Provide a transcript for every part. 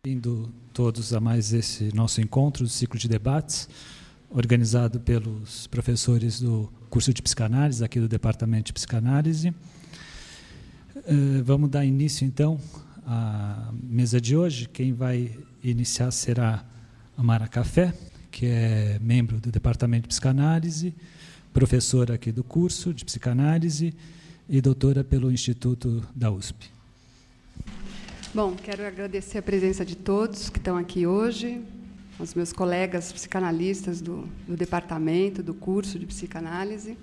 Bem-vindo todos a mais esse nosso encontro do ciclo de debates, organizado pelos professores do curso de psicanálise, aqui do Departamento de Psicanálise. Vamos dar início, então, à mesa de hoje. Quem vai iniciar será a Mara Café, que é membro do Departamento de Psicanálise, professora aqui do curso de psicanálise e doutora pelo Instituto da USP. Bom, quero agradecer a presença de todos que estão aqui hoje, os meus colegas psicanalistas do departamento, do curso de psicanálise,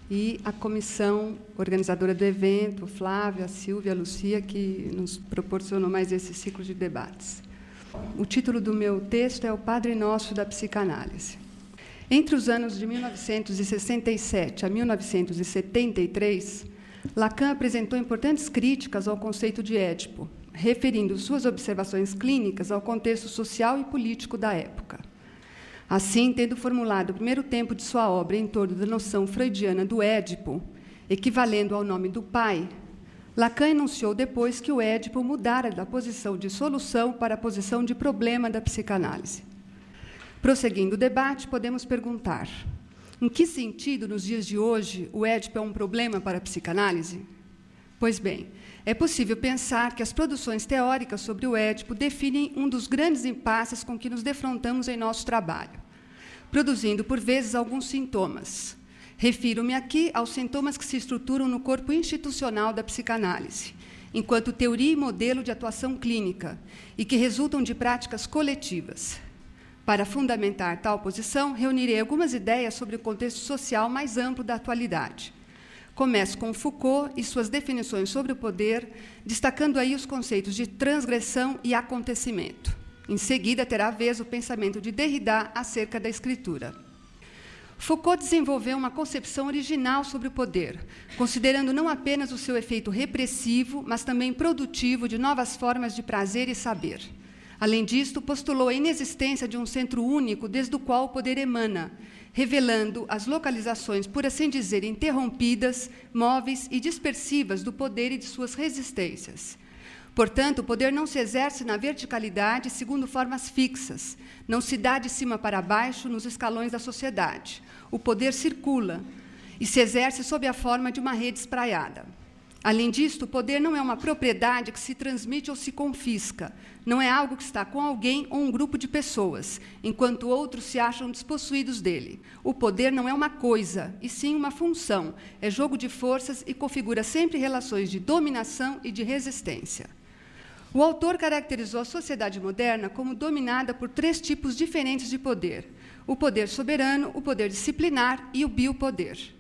e a comissão organizadora do evento, o Flávio, a Silvia, a Lucia, que nos proporcionou mais esse ciclo de debates. O título do meu texto é O Padre Nosso da Psicanálise. Entre os anos de 1967 a 1973, Lacan apresentou importantes críticas ao conceito de Édipo, referindo suas observações clínicas ao contexto social e político da época. Assim, tendo formulado o primeiro tempo de sua obra em torno da noção freudiana do Édipo, equivalendo ao nome do pai, Lacan enunciou depois que o Édipo mudara da posição de solução para a posição de problema da psicanálise. Prosseguindo o debate, podemos perguntar: em que sentido, nos dias de hoje, o Édipo é um problema para a psicanálise? Pois bem, é possível pensar que as produções teóricas sobre o Édipo definem um dos grandes impasses com que nos defrontamos em nosso trabalho, produzindo, por vezes, alguns sintomas. Refiro-me aqui aos sintomas que se estruturam no corpo institucional da psicanálise, enquanto teoria e modelo de atuação clínica, e que resultam de práticas coletivas. Para fundamentar tal posição, reunirei algumas ideias sobre o contexto social mais amplo da atualidade. Começo com Foucault e suas definições sobre o poder, destacando aí os conceitos de transgressão e acontecimento. Em seguida, terá vez o pensamento de Derrida acerca da escritura. Foucault desenvolveu uma concepção original sobre o poder, considerando não apenas o seu efeito repressivo, mas também produtivo de novas formas de prazer e saber. Além disto, postulou a inexistência de um centro único desde o qual o poder emana, revelando as localizações, por assim dizer, interrompidas, móveis e dispersivas do poder e de suas resistências. Portanto, o poder não se exerce na verticalidade segundo formas fixas, não se dá de cima para baixo nos escalões da sociedade. O poder circula e se exerce sob a forma de uma rede espraiada. Além disto, o poder não é uma propriedade que se transmite ou se confisca, não é algo que está com alguém ou um grupo de pessoas, enquanto outros se acham despossuídos dele. O poder não é uma coisa, e sim uma função, é jogo de forças e configura sempre relações de dominação e de resistência. O autor caracterizou a sociedade moderna como dominada por 3 tipos diferentes de poder: o poder soberano, o poder disciplinar e o biopoder.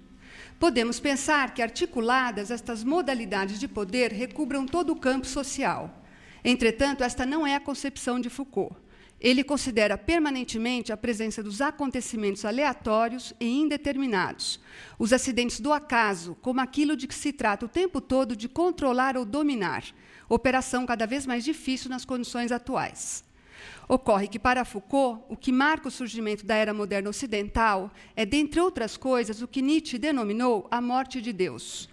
Podemos pensar que, articuladas, estas modalidades de poder recubram todo o campo social. Entretanto, esta não é a concepção de Foucault. Ele considera permanentemente a presença dos acontecimentos aleatórios e indeterminados, os acidentes do acaso, como aquilo de que se trata o tempo todo de controlar ou dominar, operação cada vez mais difícil nas condições atuais. Ocorre que, para Foucault, o que marca o surgimento da era moderna ocidental é, dentre outras coisas, o que Nietzsche denominou a morte de Deus.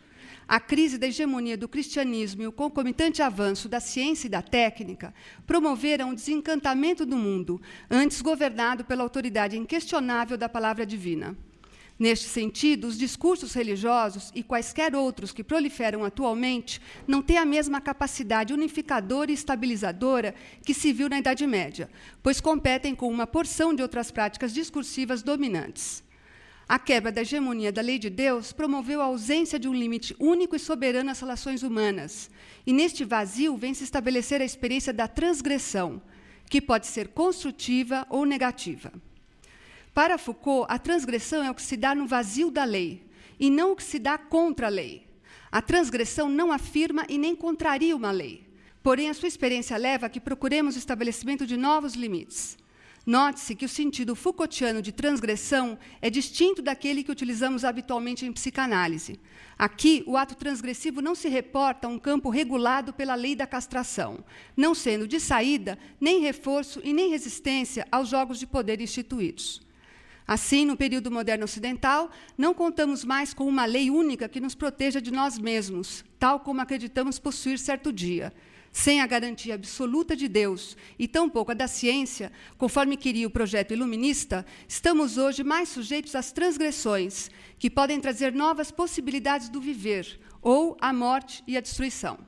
A crise da hegemonia do cristianismo e o concomitante avanço da ciência e da técnica promoveram um desencantamento do mundo, antes governado pela autoridade inquestionável da palavra divina. Neste sentido, os discursos religiosos e quaisquer outros que proliferam atualmente não têm a mesma capacidade unificadora e estabilizadora que se viu na Idade Média, pois competem com uma porção de outras práticas discursivas dominantes. A quebra da hegemonia da lei de Deus promoveu a ausência de um limite único e soberano às relações humanas, e neste vazio vem se estabelecer a experiência da transgressão, que pode ser construtiva ou negativa. Para Foucault, a transgressão é o que se dá no vazio da lei, e não o que se dá contra a lei. A transgressão não afirma e nem contraria uma lei. Porém, a sua experiência leva a que procuremos o estabelecimento de novos limites. Note-se que o sentido Foucaultiano de transgressão é distinto daquele que utilizamos habitualmente em psicanálise. Aqui, o ato transgressivo não se reporta a um campo regulado pela lei da castração, não sendo de saída nem reforço e nem resistência aos jogos de poder instituídos. Assim, no período moderno ocidental, não contamos mais com uma lei única que nos proteja de nós mesmos, tal como acreditamos possuir certo dia. sem a garantia absoluta de Deus e tampouco a da ciência, conforme queria o projeto iluminista, estamos hoje mais sujeitos às transgressões, que podem trazer novas possibilidades do viver, ou a morte e a destruição.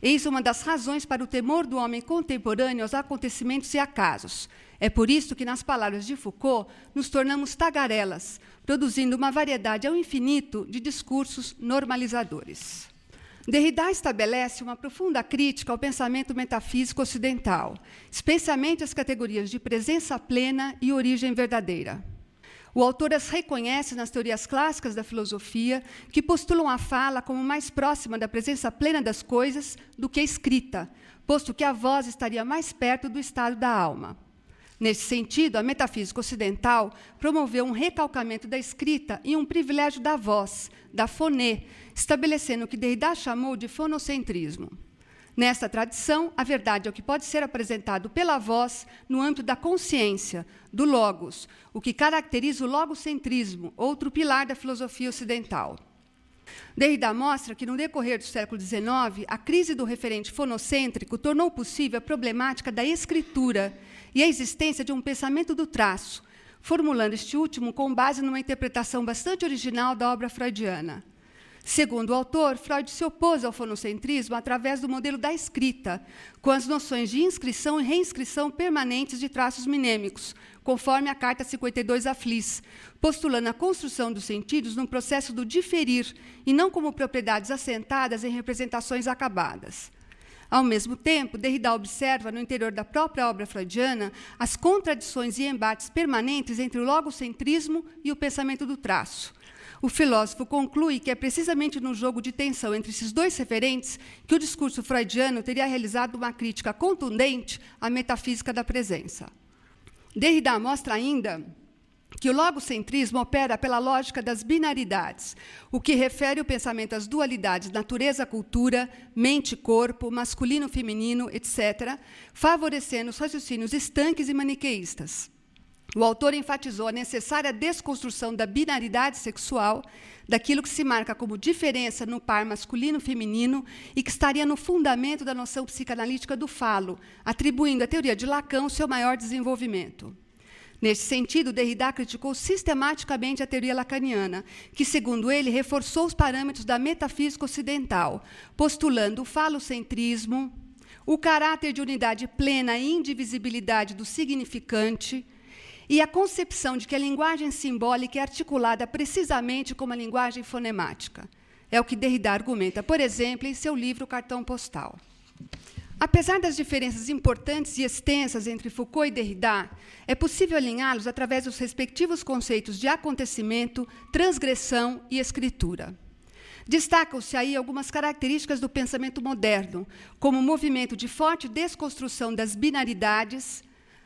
Eis uma das razões para o temor do homem contemporâneo aos acontecimentos e acasos. É por isso que, nas palavras de Foucault, nos tornamos tagarelas, produzindo uma variedade ao infinito de discursos normalizadores. Derrida estabelece uma profunda crítica ao pensamento metafísico ocidental, especialmente as categorias de presença plena e origem verdadeira. O autor as reconhece nas teorias clássicas da filosofia, que postulam a fala como mais próxima da presença plena das coisas do que a escrita, posto que a voz estaria mais perto do estado da alma. Nesse sentido, a metafísica ocidental promoveu um recalcamento da escrita e um privilégio da voz, da phonê, estabelecendo o que Derrida chamou de fonocentrismo. Nesta tradição, a verdade é o que pode ser apresentado pela voz no âmbito da consciência, do logos, o que caracteriza o logocentrismo, outro pilar da filosofia ocidental. Derrida mostra que, no decorrer do século XIX, a crise do referente fonocêntrico tornou possível a problemática da escritura e a existência de um pensamento do traço, formulando este último com base numa interpretação bastante original da obra freudiana. Segundo o autor, Freud se opôs ao fonocentrismo através do modelo da escrita, com as noções de inscrição e reinscrição permanentes de traços minêmicos, conforme a Carta 52 a Fliss, postulando a construção dos sentidos num processo do diferir e não como propriedades assentadas em representações acabadas. Ao mesmo tempo, Derrida observa, no interior da própria obra freudiana, as contradições e embates permanentes entre o logocentrismo e o pensamento do traço. O filósofo conclui que é precisamente no jogo de tensão entre esses dois referentes que o discurso freudiano teria realizado uma crítica contundente à metafísica da presença. Derrida mostra ainda que o logocentrismo opera pela lógica das binaridades, o que refere o pensamento às dualidades natureza-cultura, mente-corpo, masculino-feminino, etc., favorecendo os raciocínios estanques e maniqueístas. O autor enfatizou a necessária desconstrução da binaridade sexual, daquilo que se marca como diferença no par masculino-feminino e que estaria no fundamento da noção psicanalítica do falo, atribuindo à teoria de Lacan seu maior desenvolvimento. Neste sentido, Derrida criticou sistematicamente a teoria lacaniana, que, segundo ele, reforçou os parâmetros da metafísica ocidental, postulando o falocentrismo, o caráter de unidade plena e indivisibilidade do significante, e a concepção de que a linguagem simbólica é articulada precisamente como a linguagem fonemática. É o que Derrida argumenta, por exemplo, em seu livro Cartão Postal. Apesar das diferenças importantes e extensas entre Foucault e Derrida, é possível alinhá-los através dos respectivos conceitos de acontecimento, transgressão e escritura. Destacam-se aí algumas características do pensamento moderno, como o movimento de forte desconstrução das binaridades,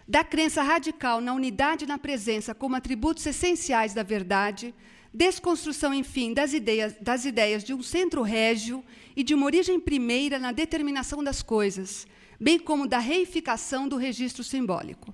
da crença radical na unidade e na presença como atributos essenciais da verdade, desconstrução, enfim, das ideias de um centro régio e de uma origem primeira na determinação das coisas, bem como da reificação do registro simbólico.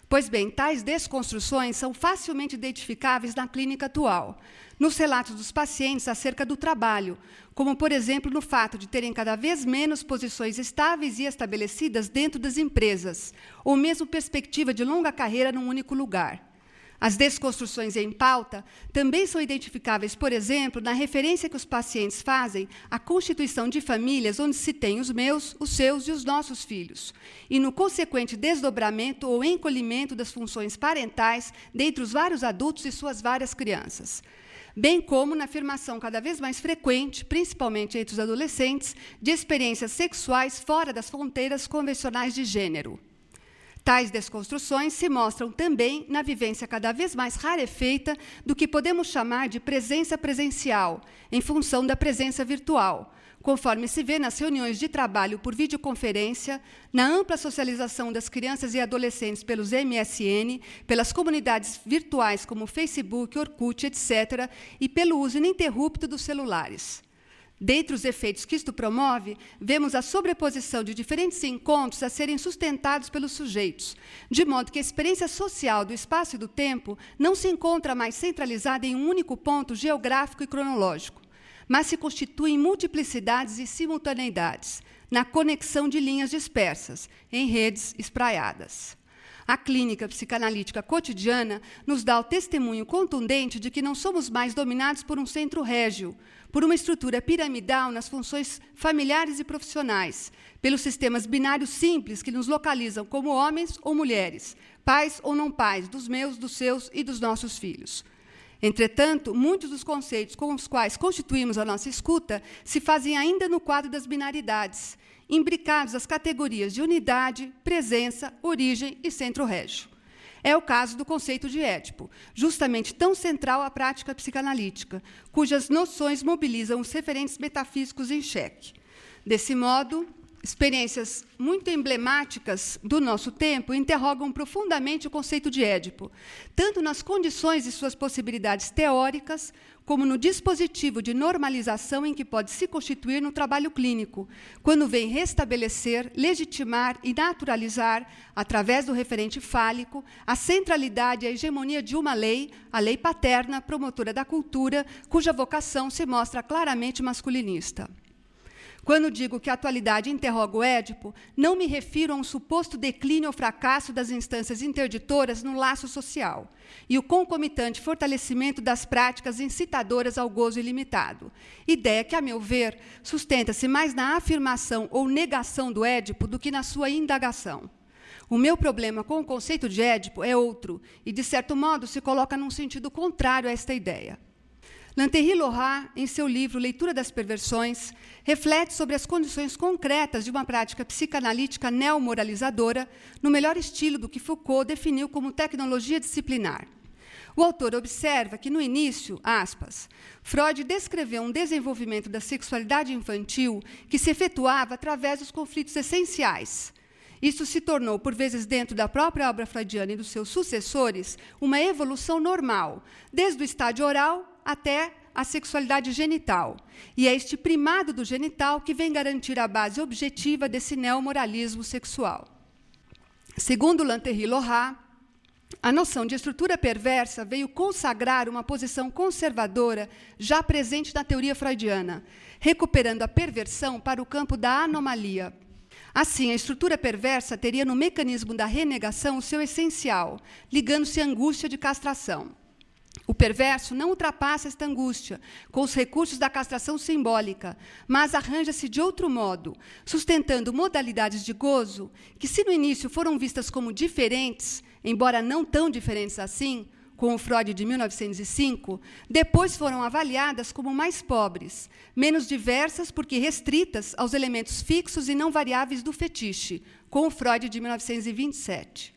Pois bem, tais desconstruções são facilmente identificáveis na clínica atual, nos relatos dos pacientes acerca do trabalho, como, por exemplo, no fato de terem cada vez menos posições estáveis e estabelecidas dentro das empresas, ou mesmo perspectiva de longa carreira num único lugar. As desconstruções em pauta também são identificáveis, por exemplo, na referência que os pacientes fazem à constituição de famílias onde se tem os meus, os seus e os nossos filhos, e no consequente desdobramento ou encolhimento das funções parentais dentre os vários adultos e suas várias crianças, bem como na afirmação cada vez mais frequente, principalmente entre os adolescentes, de experiências sexuais fora das fronteiras convencionais de gênero. Tais desconstruções se mostram também na vivência cada vez mais rarefeita do que podemos chamar de presença presencial, em função da presença virtual, conforme se vê nas reuniões de trabalho por videoconferência, na ampla socialização das crianças e adolescentes pelos MSN, pelas comunidades virtuais como Facebook, Orkut, etc., e pelo uso ininterrupto dos celulares. Dentre os efeitos que isto promove, vemos a sobreposição de diferentes encontros a serem sustentados pelos sujeitos, de modo que a experiência social do espaço e do tempo não se encontra mais centralizada em um único ponto geográfico e cronológico, mas se constitui em multiplicidades e simultaneidades, na conexão de linhas dispersas, em redes espraiadas. A clínica psicanalítica cotidiana nos dá o testemunho contundente de que não somos mais dominados por um centro régio, por uma estrutura piramidal nas funções familiares e profissionais, pelos sistemas binários simples que nos localizam como homens ou mulheres, pais ou não pais, dos meus, dos seus e dos nossos filhos. Entretanto, muitos dos conceitos com os quais constituímos a nossa escuta se fazem ainda no quadro das binaridades, imbricados às categorias de unidade, presença, origem e centro régio. É o caso do conceito de Édipo, justamente tão central à prática psicanalítica, cujas noções mobilizam os referentes metafísicos em xeque. Desse modo, experiências muito emblemáticas do nosso tempo interrogam profundamente o conceito de Édipo, tanto nas condições e suas possibilidades teóricas, como no dispositivo de normalização em que pode se constituir no trabalho clínico, quando vem restabelecer, legitimar e naturalizar, através do referente fálico, a centralidade e a hegemonia de uma lei, a lei paterna, promotora da cultura, cuja vocação se mostra claramente masculinista. Quando digo que a atualidade interroga o Édipo, não me refiro a um suposto declínio ou fracasso das instâncias interditoras no laço social e o concomitante fortalecimento das práticas incitadoras ao gozo ilimitado. Ideia que, a meu ver, sustenta-se mais na afirmação ou negação do Édipo do que na sua indagação. O meu problema com o conceito de Édipo é outro e, de certo modo, se coloca num sentido contrário a esta ideia. Lanterri-Lorrat, em seu livro Leitura das Perversões, reflete sobre as condições concretas de uma prática psicanalítica neomoralizadora, no melhor estilo do que Foucault definiu como tecnologia disciplinar. O autor observa que, no início, aspas, Freud descreveu um desenvolvimento da sexualidade infantil que se efetuava através dos conflitos essenciais. Isso se tornou, por vezes dentro da própria obra freudiana e dos seus sucessores, uma evolução normal, desde o estádio oral até a sexualidade genital. E é este primado do genital que vem garantir a base objetiva desse neomoralismo sexual. Segundo Lanterri-Lorrat, a noção de estrutura perversa veio consagrar uma posição conservadora já presente na teoria freudiana, recuperando a perversão para o campo da anomalia. Assim, a estrutura perversa teria no mecanismo da renegação o seu essencial, ligando-se à angústia de castração. O perverso não ultrapassa esta angústia com os recursos da castração simbólica, mas arranja-se de outro modo, sustentando modalidades de gozo que, se no início foram vistas como diferentes, embora não tão diferentes assim, com o Freud de 1905, depois foram avaliadas como mais pobres, menos diversas porque restritas aos elementos fixos e não variáveis do fetiche, com o Freud de 1927.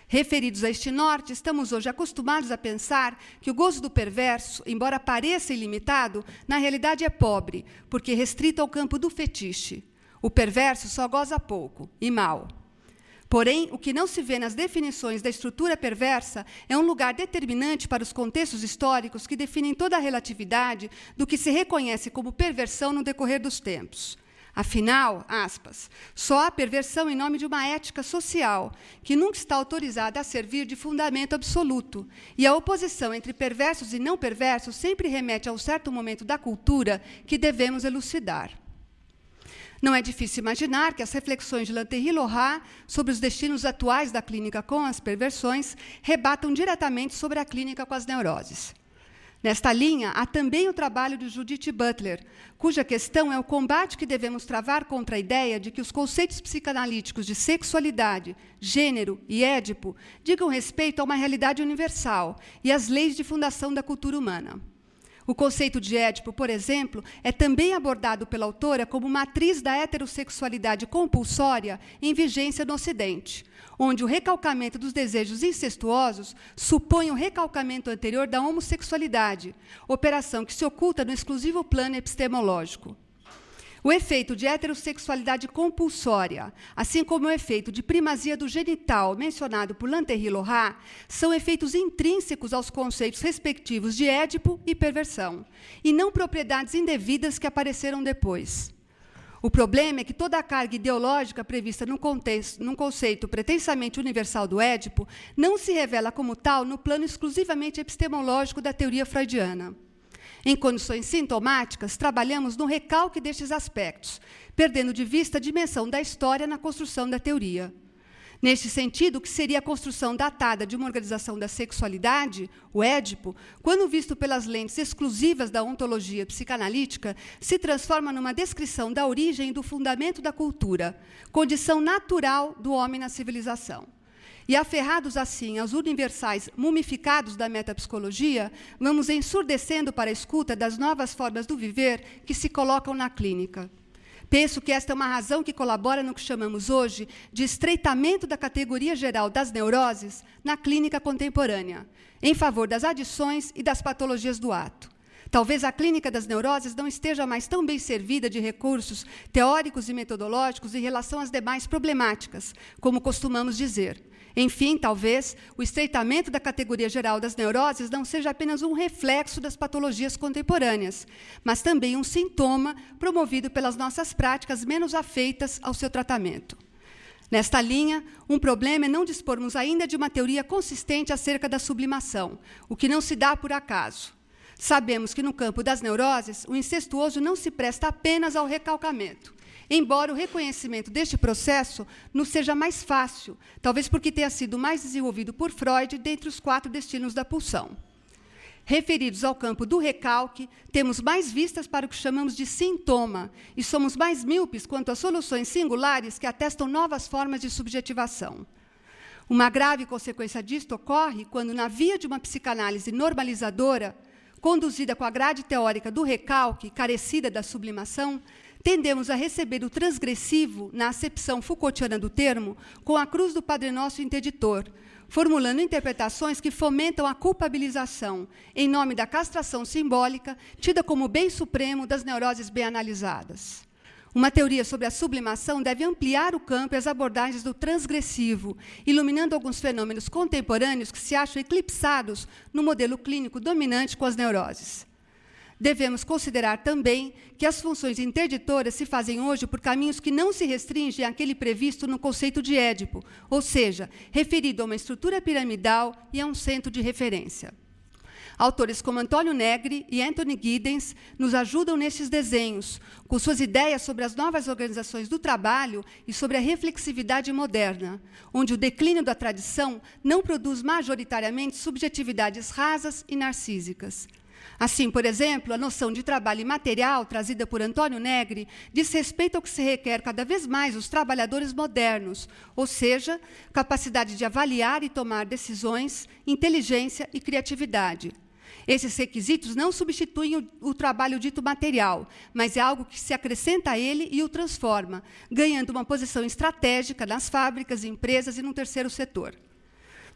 Referidos a este norte, estamos hoje acostumados a pensar que o gozo do perverso, embora pareça ilimitado, na realidade é pobre, porque é restrito ao campo do fetiche. O perverso só goza pouco, e mal. Porém, o que não se vê nas definições da estrutura perversa é um lugar determinante para os contextos históricos que definem toda a relatividade do que se reconhece como perversão no decorrer dos tempos. Afinal, aspas, só há perversão em nome de uma ética social, que nunca está autorizada a servir de fundamento absoluto, e a oposição entre perversos e não perversos sempre remete a um certo momento da cultura que devemos elucidar. Não é difícil imaginar que as reflexões de Lanterri-Lorrat sobre os destinos atuais da clínica com as perversões rebatam diretamente sobre a clínica com as neuroses. Nesta linha, há também o trabalho de Judith Butler, cuja questão é o combate que devemos travar contra a ideia de que os conceitos psicanalíticos de sexualidade, gênero e Édipo digam respeito a uma realidade universal e às leis de fundação da cultura humana. O conceito de Édipo, por exemplo, é também abordado pela autora como matriz da heterossexualidade compulsória em vigência no Ocidente, onde o recalcamento dos desejos incestuosos supõe o recalcamento anterior da homossexualidade, operação que se oculta no exclusivo plano epistemológico. O efeito de heterossexualidade compulsória, assim como o efeito de primazia do genital mencionado por Lanterri-Lorrat, são efeitos intrínsecos aos conceitos respectivos de Édipo e perversão, e não propriedades indevidas que apareceram depois. O problema é que toda a carga ideológica prevista num conceito pretensamente universal do Édipo não se revela como tal no plano exclusivamente epistemológico da teoria freudiana. Em condições sintomáticas, trabalhamos no recalque destes aspectos, perdendo de vista a dimensão da história na construção da teoria. Neste sentido, o que seria a construção datada de uma organização da sexualidade, o Édipo, quando visto pelas lentes exclusivas da ontologia psicanalítica, se transforma numa descrição da origem e do fundamento da cultura, condição natural do homem na civilização. E aferrados assim aos universais mumificados da metapsicologia, vamos ensurdecendo para a escuta das novas formas do viver que se colocam na clínica. Penso que esta é uma razão que colabora no que chamamos hoje de estreitamento da categoria geral das neuroses na clínica contemporânea, em favor das adições e das patologias do ato. Talvez a clínica das neuroses não esteja mais tão bem servida de recursos teóricos e metodológicos em relação às demais problemáticas, como costumamos dizer. Enfim, talvez o estreitamento da categoria geral das neuroses não seja apenas um reflexo das patologias contemporâneas, mas também um sintoma promovido pelas nossas práticas menos afeitas ao seu tratamento. Nesta linha, um problema é não dispormos ainda de uma teoria consistente acerca da sublimação, o que não se dá por acaso. Sabemos que, no campo das neuroses, o incestuoso não se presta apenas ao recalcamento, embora o reconhecimento deste processo nos seja mais fácil, talvez porque tenha sido mais desenvolvido por Freud dentre os 4 destinos da pulsão. Referidos ao campo do recalque, temos mais vistas para o que chamamos de sintoma e somos mais míopes quanto às soluções singulares que atestam novas formas de subjetivação. Uma grave consequência disto ocorre quando, na via de uma psicanálise normalizadora, conduzida com a grade teórica do recalque, carecida da sublimação, tendemos a receber o transgressivo, na acepção Foucaultiana do termo, com a cruz do Padre Nosso interditor, formulando interpretações que fomentam a culpabilização, em nome da castração simbólica, tida como bem supremo das neuroses bem analisadas. Uma teoria sobre a sublimação deve ampliar o campo e as abordagens do transgressivo, iluminando alguns fenômenos contemporâneos que se acham eclipsados no modelo clínico dominante com as neuroses. Devemos considerar também que as funções interditoras se fazem hoje por caminhos que não se restringem àquele previsto no conceito de Édipo, ou seja, referido a uma estrutura piramidal e a um centro de referência. Autores como Antônio Negri e Anthony Giddens nos ajudam nestes desenhos, com suas ideias sobre as novas organizações do trabalho e sobre a reflexividade moderna, onde o declínio da tradição não produz majoritariamente subjetividades rasas e narcísicas. Assim, por exemplo, a noção de trabalho imaterial, trazida por Antônio Negri, diz respeito ao que se requer cada vez mais dos trabalhadores modernos, ou seja, capacidade de avaliar e tomar decisões, inteligência e criatividade. Esses requisitos não substituem o trabalho dito material, mas é algo que se acrescenta a ele e o transforma, ganhando uma posição estratégica nas fábricas, empresas e no terceiro setor.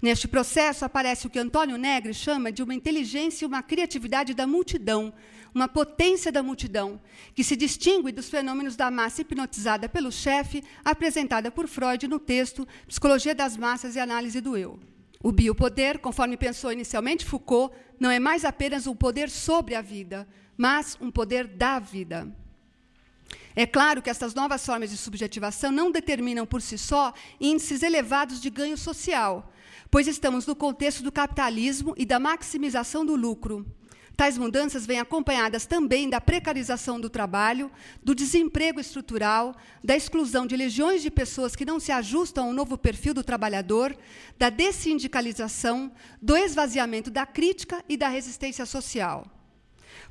Neste processo, aparece o que Antônio Negri chama de uma inteligência e uma criatividade da multidão, uma potência da multidão, que se distingue dos fenômenos da massa hipnotizada pelo chefe, apresentada por Freud no texto Psicologia das Massas e Análise do Eu. O biopoder, conforme pensou inicialmente Foucault, não é mais apenas um poder sobre a vida, mas um poder da vida. É claro que estas novas formas de subjetivação não determinam por si só índices elevados de ganho social, pois estamos no contexto do capitalismo e da maximização do lucro. Tais mudanças vêm acompanhadas também da precarização do trabalho, do desemprego estrutural, da exclusão de legiões de pessoas que não se ajustam ao novo perfil do trabalhador, da dessindicalização, do esvaziamento da crítica e da resistência social.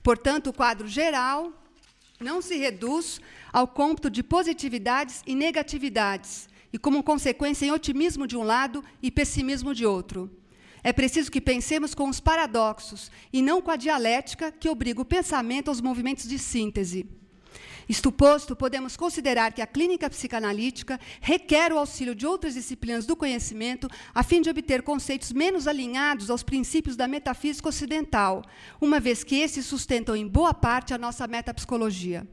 Portanto, o quadro geral não se reduz ao cômputo de positividades e negatividades, e, como consequência, em otimismo de um lado e pessimismo de outro. É preciso que pensemos com os paradoxos e não com a dialética que obriga o pensamento aos movimentos de síntese. Isto posto, podemos considerar que a clínica psicanalítica requer o auxílio de outras disciplinas do conhecimento a fim de obter conceitos menos alinhados aos princípios da metafísica ocidental, uma vez que esses sustentam em boa parte a nossa metapsicologia.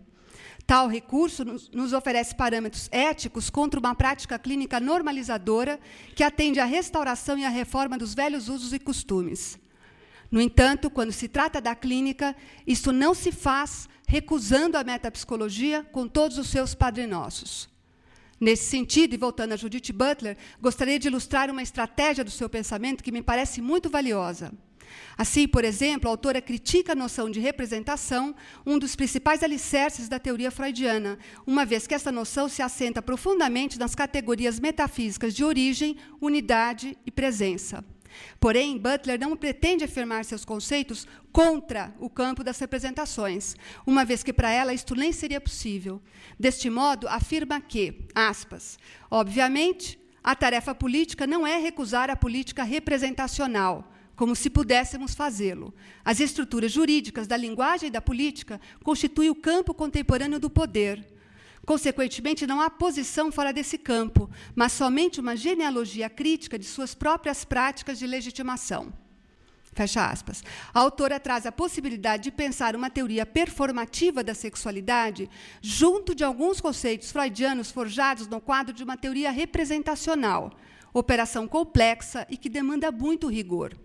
Tal recurso nos oferece parâmetros éticos contra uma prática clínica normalizadora que atende à restauração e à reforma dos velhos usos e costumes. No entanto, quando se trata da clínica, isto não se faz recusando a metapsicologia com todos os seus padrenossos. Nesse sentido, e voltando a Judith Butler, gostaria de ilustrar uma estratégia do seu pensamento que me parece muito valiosa. Assim, por exemplo, a autora critica a noção de representação, um dos principais alicerces da teoria freudiana, uma vez que essa noção se assenta profundamente nas categorias metafísicas de origem, unidade e presença. Porém, Butler não pretende afirmar seus conceitos contra o campo das representações, uma vez que para ela isto nem seria possível. Deste modo, afirma que, aspas, obviamente, a tarefa política não é recusar a política representacional, como se pudéssemos fazê-lo. As estruturas jurídicas da linguagem e da política constituem o campo contemporâneo do poder. Consequentemente, não há posição fora desse campo, mas somente uma genealogia crítica de suas próprias práticas de legitimação. Fecha aspas. A autora traz a possibilidade de pensar uma teoria performativa da sexualidade junto de alguns conceitos freudianos forjados no quadro de uma teoria representacional, operação complexa e que demanda muito rigor.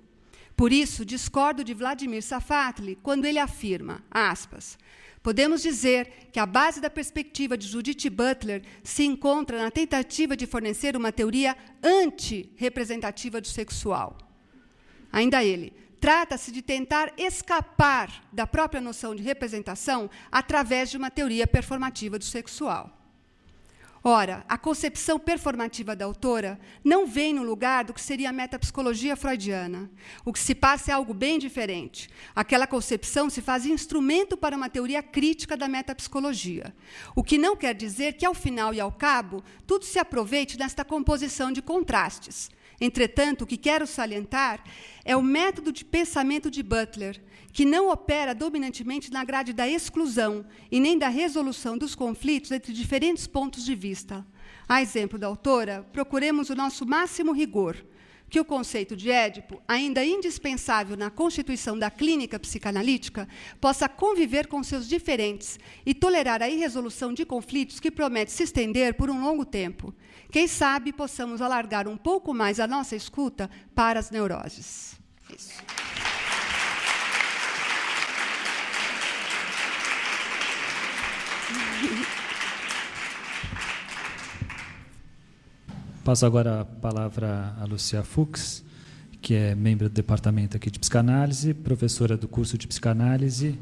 Por isso, discordo de Vladimir Safatli quando ele afirma, aspas, podemos dizer que a base da perspectiva de Judith Butler se encontra na tentativa de fornecer uma teoria anti-representativa do sexual. Ainda ele, trata-se de tentar escapar da própria noção de representação através de uma teoria performativa do sexual. Ora, a concepção performativa da autora não vem no lugar do que seria a metapsicologia freudiana. O que se passa é algo bem diferente. Aquela concepção se faz instrumento para uma teoria crítica da metapsicologia. O que não quer dizer que, ao final e ao cabo, tudo se aproveite nesta composição de contrastes. Entretanto, o que quero salientar é o método de pensamento de Butler, que não opera dominantemente na grade da exclusão e nem da resolução dos conflitos entre diferentes pontos de vista. A exemplo da autora, procuremos o nosso máximo rigor, que o conceito de Édipo, ainda indispensável na constituição da clínica psicanalítica, possa conviver com seus diferentes e tolerar a irresolução de conflitos que promete se estender por um longo tempo. Quem sabe possamos alargar um pouco mais a nossa escuta para as neuroses. Isso. Passo agora a palavra a Lucia Fuchs, que é membro do departamento aqui de psicanálise, professora do curso de psicanálise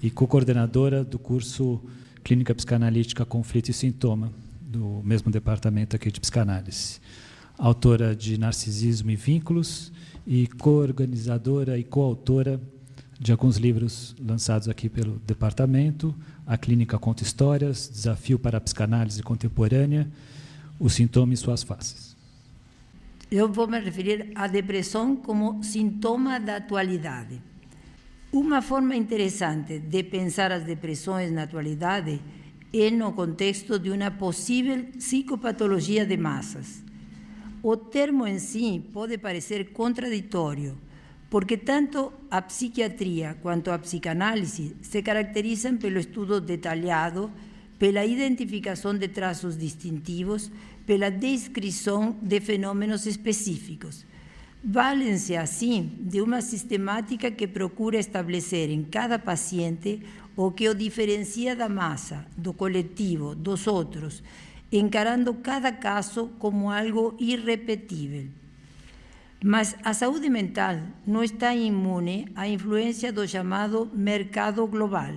e co-coordenadora do curso Clínica Psicanalítica Conflito e Sintoma, do mesmo departamento aqui de psicanálise. Autora de Narcisismo e Vínculos e co-organizadora e coautora de alguns livros lançados aqui pelo departamento, A Clínica Conta Histórias, Desafio para a Psicanálise Contemporânea, O Sintoma e Suas Faces. Eu vou me referir à depressão como sintoma da atualidade. Uma forma interessante de pensar as depressões na atualidade é no contexto de uma possível psicopatologia de massas. O termo em si pode parecer contraditório, porque tanto a psiquiatria quanto a psicanálise se caracterizam pelo estudo detalhado, pela identificação de traços distintivos, pela descrição de fenômenos específicos. Valem-se, assim, de uma sistemática que procura estabelecer em cada paciente o que o diferencia da massa, do coletivo, dos outros, encarando cada caso como algo irrepetível. Mas a saúde mental não está imune à influência do chamado mercado global.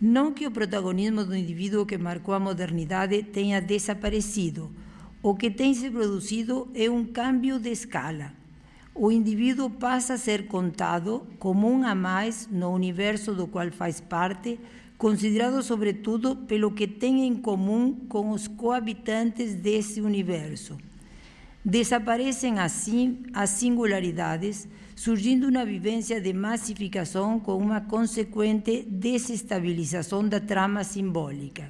Não que o protagonismo do indivíduo que marcou a modernidade tenha desaparecido. O que tem se produzido é um câmbio de escala. O indivíduo passa a ser contado como um a mais no universo do qual faz parte, considerado sobretudo pelo que tem em comum com os coabitantes desse universo. Desaparecem assim as singularidades, surgindo uma vivência de massificação com uma consequente desestabilização da trama simbólica.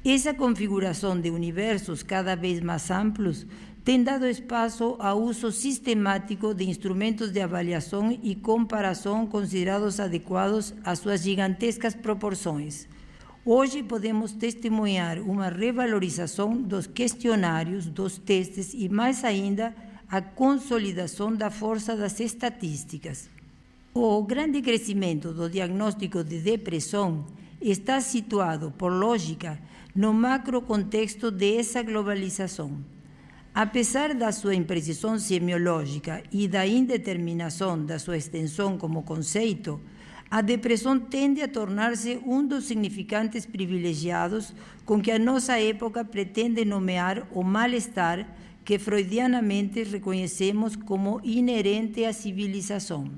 Essa configuração de universos cada vez mais amplos tem dado espaço ao uso sistemático de instrumentos de avaliação e comparação considerados adequados às suas gigantescas proporções. Hoje podemos testemunhar uma revalorização dos questionários, dos testes e, mais ainda, a consolidação da força das estatísticas. O grande crescimento do diagnóstico de depressão está situado, por lógica, no macrocontexto dessa globalização. Apesar da sua imprecisão semiológica e da indeterminação da sua extensão como conceito, a depressão tende a tornar-se um dos significantes privilegiados com que a nossa época pretende nomear o mal-estar que freudianamente reconhecemos como inerente à civilização.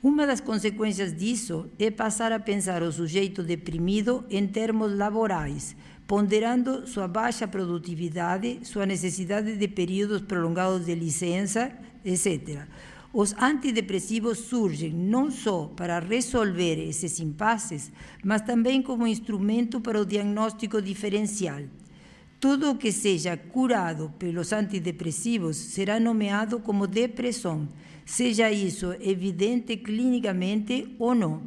Uma das consequências disso é passar a pensar o sujeito deprimido em termos laborais, ponderando sua baixa produtividade, sua necessidade de períodos prolongados de licença, etc. Os antidepressivos surgem não só para resolver esses impasses, mas também como instrumento para o diagnóstico diferencial. Tudo o que seja curado pelos antidepressivos será nomeado como depressão, seja isso evidente clinicamente ou não.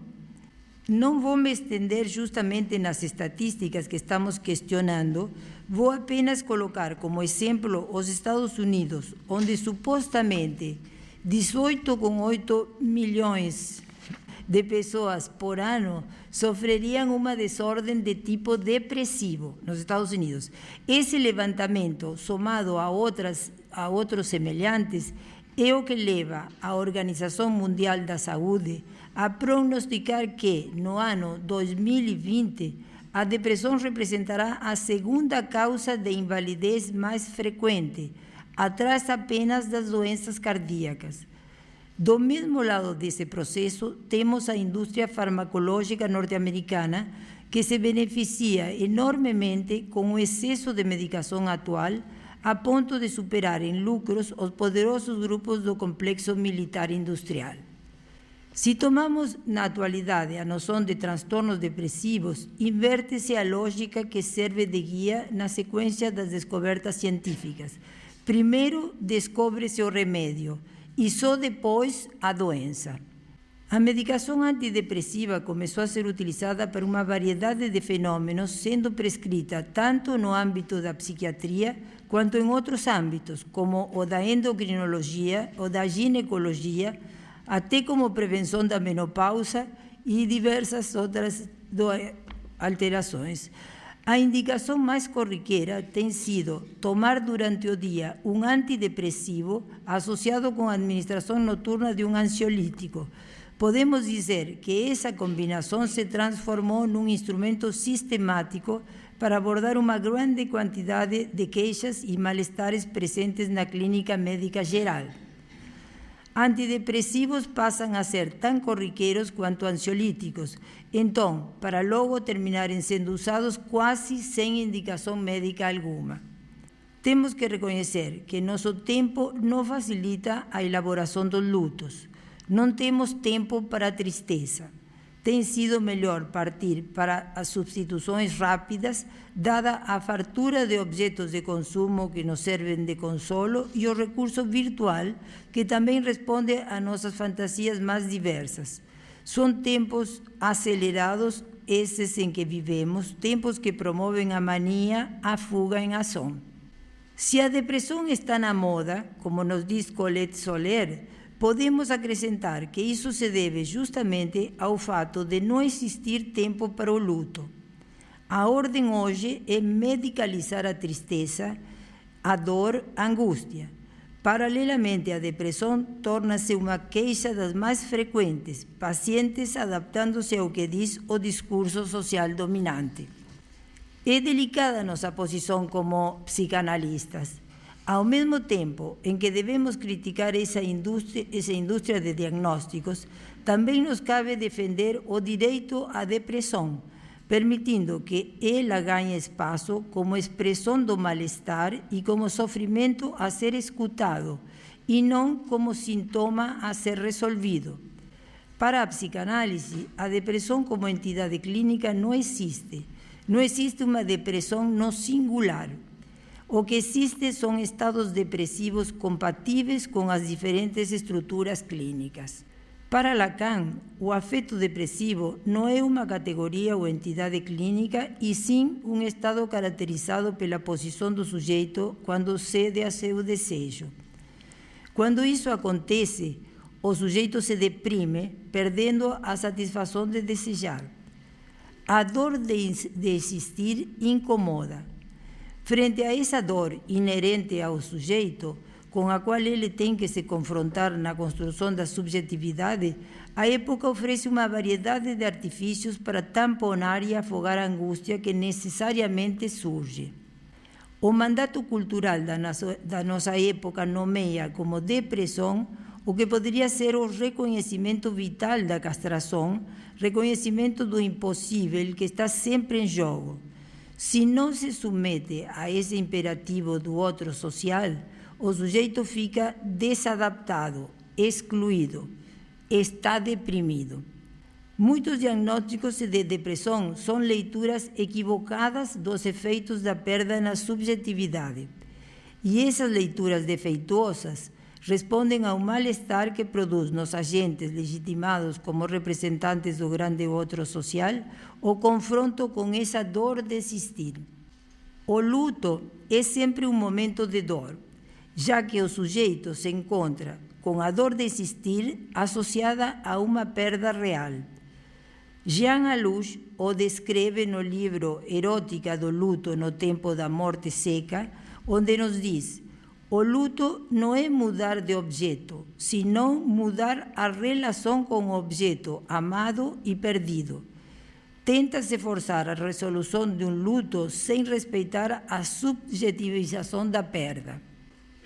Não vou me estender justamente nas estatísticas que estamos questionando, vou apenas colocar como exemplo os Estados Unidos, onde supostamente 18,8 milhões de pessoas por ano sofreriam uma desordem de tipo depressivo nos Estados Unidos. Esse levantamento, somado a outros semelhantes, é o que leva a Organização Mundial da Saúde a prognosticar que, no ano 2020, a depressão representará a segunda causa de invalidez mais frequente, atrás apenas das doenças cardíacas. Do mesmo lado desse processo, temos a indústria farmacológica norte-americana, que se beneficia enormemente com o excesso de medicação atual, a ponto de superar em lucros os poderosos grupos do complexo militar industrial. Se tomamos na atualidade a noção de transtornos depressivos, inverte-se a lógica que serve de guia na sequência das descobertas científicas. Primeiro descobre-se o remédio e só depois a doença. A medicação antidepressiva começou a ser utilizada para uma variedade de fenômenos, sendo prescrita tanto no âmbito da psiquiatria quanto em outros âmbitos, como o da endocrinologia, o da ginecologia, até como prevenção da menopausa e diversas outras alterações. A indicação mais corriqueira tem sido tomar durante o dia um antidepressivo associado com a administração noturna de um ansiolítico. Podemos dizer que essa combinação se transformou num instrumento sistemático para abordar uma grande quantidade de queixas e mal-estares presentes na clínica médica geral. Antidepressivos passam a ser tão corriqueiros quanto ansiolíticos, então, para logo terminarem sendo usados quase sem indicação médica alguma. Temos que reconhecer que nosso tempo não facilita a elaboração dos lutos. Não temos tempo para a tristeza. Tem sido melhor partir para as substituições rápidas, dada a fartura de objetos de consumo que nos servem de consolo e o recurso virtual, que também responde a nossas fantasias mais diversas. São tempos acelerados esses em que vivemos, tempos que promovem a mania, a fuga em ação. Se a depressão está na moda, como nos diz Colette Soler, podemos acrescentar que isso se deve justamente ao fato de não existir tempo para o luto. A ordem hoje é medicalizar a tristeza, a dor, a angústia. Paralelamente, a depressão torna-se uma queixa das mais frequentes, pacientes adaptando-se ao que diz o discurso social dominante. É delicada nossa posição como psicanalistas. Ao mesmo tempo em que devemos criticar essa indústria de diagnósticos, também nos cabe defender o direito à depressão, permitindo que ela ganhe espaço como expressão do mal-estar e como sofrimento a ser escutado, e não como sintoma a ser resolvido. Para a psicanálise, a depressão como entidade clínica não existe. Não existe uma depressão no singular. O que existe são estados depressivos compatíveis com as diferentes estruturas clínicas. Para Lacan, o afeto depressivo não é uma categoria ou entidade clínica, e sim um estado caracterizado pela posição do sujeito quando cede a seu desejo. Quando isso acontece, o sujeito se deprime, perdendo a satisfação de desejar. A dor de existir incomoda. Frente a essa dor inerente ao sujeito, com a qual ele tem que se confrontar na construção da subjetividade, a época oferece uma variedade de artifícios para tamponar e afogar a angústia que necessariamente surge. O mandato cultural da nossa época nomeia como depressão o que poderia ser o reconhecimento vital da castração, reconhecimento do impossível que está sempre em jogo. Se não se submete a esse imperativo do outro social, o sujeito fica desadaptado, excluído, está deprimido. Muitos diagnósticos de depressão são leituras equivocadas dos efeitos da perda na subjetividade. E essas leituras defeituosas respondem ao mal-estar que produz nos agentes legitimados como representantes do grande outro social o confronto com essa dor de existir. O luto é sempre um momento de dor, já que o sujeito se encontra com a dor de existir associada a uma perda real. Jean Alouche o descreve no livro Erótica do Luto no Tempo da Morte Seca, onde nos diz: o luto não é mudar de objeto, senão mudar a relação com o objeto amado e perdido. Tenta-se forçar a resolução de um luto sem respeitar a subjetivização da perda.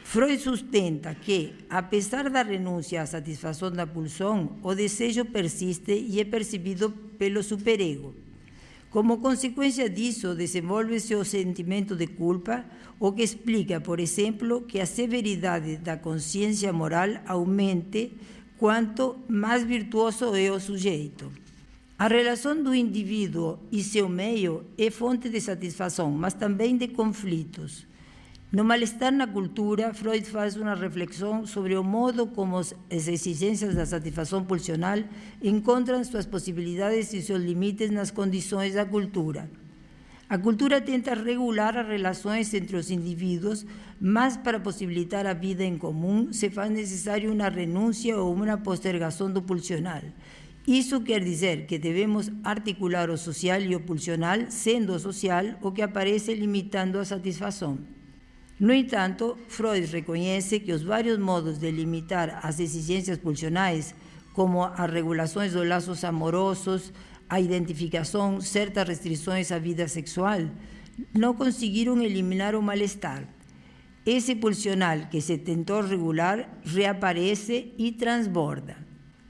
Freud sustenta que, apesar da renúncia à satisfação da pulsão, o desejo persiste e é percebido pelo superego. Como consequência disso, desenvolve-se o sentimento de culpa, o que explica, por exemplo, que a severidade da consciência moral aumente quanto mais virtuoso é o sujeito. A relação do indivíduo e seu meio é fonte de satisfação, mas também de conflitos. No Mal-Estar na Cultura, Freud faz uma reflexão sobre o modo como as exigências da satisfação pulsional encontram suas possibilidades e seus limites nas condições da cultura. A cultura tenta regular as relações entre os indivíduos, mas para possibilitar a vida em comum se faz necessário uma renúncia ou uma postergação do pulsional. Isso quer dizer que devemos articular o social e o pulsional, sendo o social o que aparece limitando a satisfação. No entanto, Freud reconhece que os vários modos de limitar as exigências pulsionais, como as regulações dos laços amorosos, a identificação, certas restrições à vida sexual, não conseguiram eliminar o mal-estar. Esse pulsional que se tentou regular reaparece e transborda.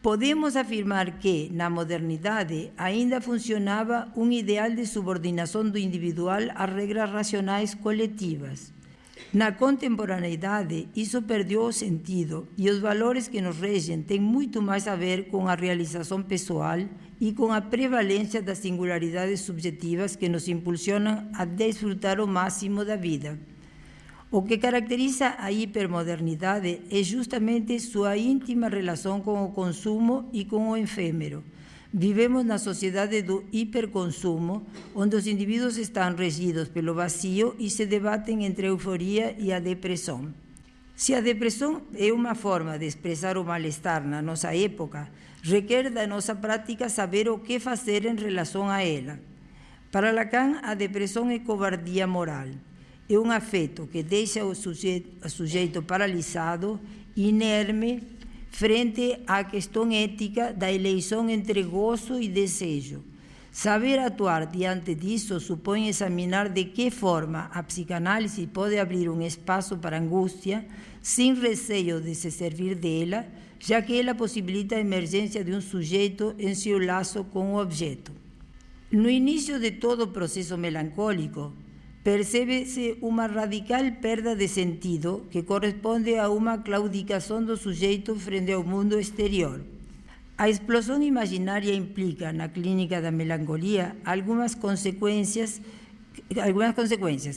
Podemos afirmar que, na modernidade, ainda funcionava um ideal de subordinação do individual às regras racionais coletivas. Na contemporaneidade, isso perdeu o sentido e os valores que nos regem têm muito mais a ver com a realização pessoal e com a prevalência das singularidades subjetivas que nos impulsionam a desfrutar o máximo da vida. O que caracteriza a hipermodernidade é justamente sua íntima relação com o consumo e com o efêmero. Vivemos na sociedade do hiperconsumo, onde os indivíduos estão regidos pelo vazio e se debatem entre a euforia e a depressão. Se a depressão é uma forma de expressar o mal-estar na nossa época, requer da nossa prática saber o que fazer em relação a ela. Para Lacan, a depressão é covardia moral. É um afeto que deixa o sujeito paralisado, inerme, frente à questão ética da eleição entre gozo e desejo. Saber atuar diante disso supõe examinar de que forma a psicanálise pode abrir um espaço para a angústia, sem receio de se servir dela, já que ela possibilita a emergência de um sujeito em seu laço com o objeto. No início de todo o processo melancólico, percebe-se uma radical perda de sentido que corresponde a uma claudicação do sujeito frente ao mundo exterior. A explosão imaginária implica, na clínica da melancolia, algumas consequências,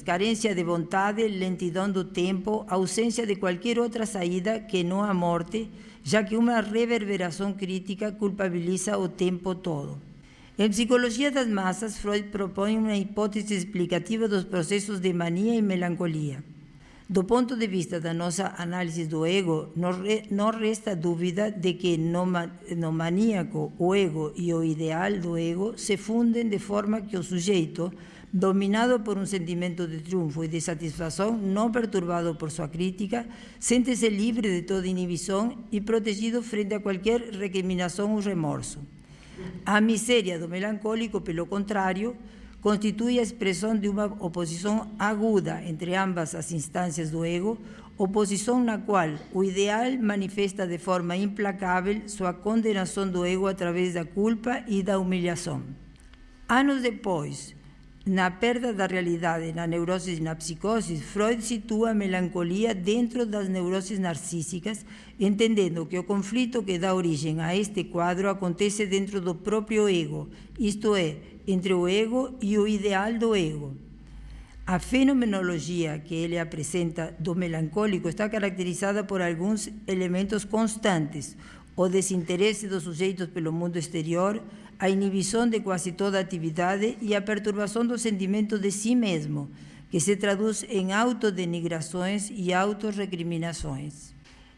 carência de vontade, lentidão do tempo, ausência de qualquer outra saída que não a morte, já que uma reverberação crítica culpabiliza o tempo todo. Em Psicologia das Massas, Freud propõe uma hipótese explicativa dos processos de mania e melancolia. Do ponto de vista da nossa análise do ego, não resta dúvida de que no maníaco o ego e o ideal do ego se fundem de forma que o sujeito, dominado por un sentimiento de triunfo y de satisfacción no perturbado por su crítica, siéntese libre de toda inhibición y protegido frente a cualquier recriminación o remorso. A miseria do melancólico, pelo contrário, constitui a expressão de uma oposição aguda entre ambas as instâncias do ego, oposição na qual o ideal manifesta de forma implacável sua condenação do ego através da culpa e da humilhação. Anos depois, na perda da realidade, na neurose e na psicose, Freud situa a melancolia dentro das neuroses narcísicas, entendendo que o conflito que dá origem a este quadro acontece dentro do próprio ego, isto é, entre o ego e o ideal do ego. A fenomenologia que ele apresenta do melancólico está caracterizada por alguns elementos constantes: o desinteresse dos sujeitos pelo mundo exterior, a inibição de quase toda atividade e a perturbação do sentimento de si mesmo, que se traduz em autodenigrações e autorrecriminações.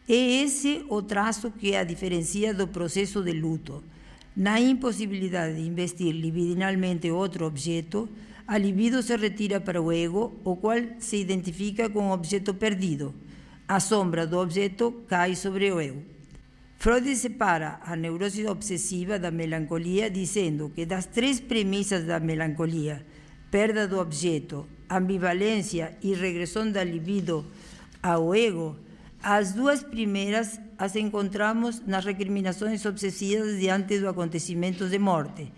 É esse o traço que a diferencia do processo de luto. Na impossibilidade de investir libidinalmente outro objeto, a libido se retira para o ego, o qual se identifica com o objeto perdido. A sombra do objeto cai sobre o eu. Freud separa a neurose obsessiva da melancolia, dizendo que das três premissas da melancolia, perda do objeto, ambivalência e regressão da libido ao ego, as duas primeiras as encontramos nas recriminações obsessivas diante do acontecimento de morte.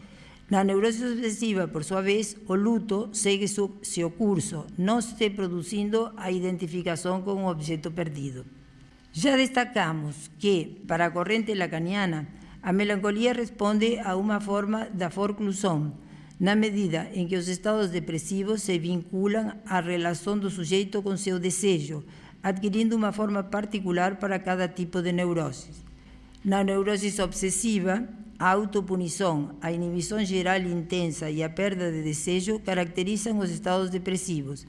Na neurose obsessiva, por sua vez, o luto segue seu curso, não se produzindo a identificação com o objeto perdido. Já destacamos que, para a corrente lacaniana, a melancolia responde a uma forma da forclusão, na medida em que os estados depressivos se vinculam à relação do sujeito com seu desejo, adquirindo uma forma particular para cada tipo de neurose. Na neurose obsessiva, a autopunição, a inibição geral intensa e a perda de desejo caracterizam os estados depressivos.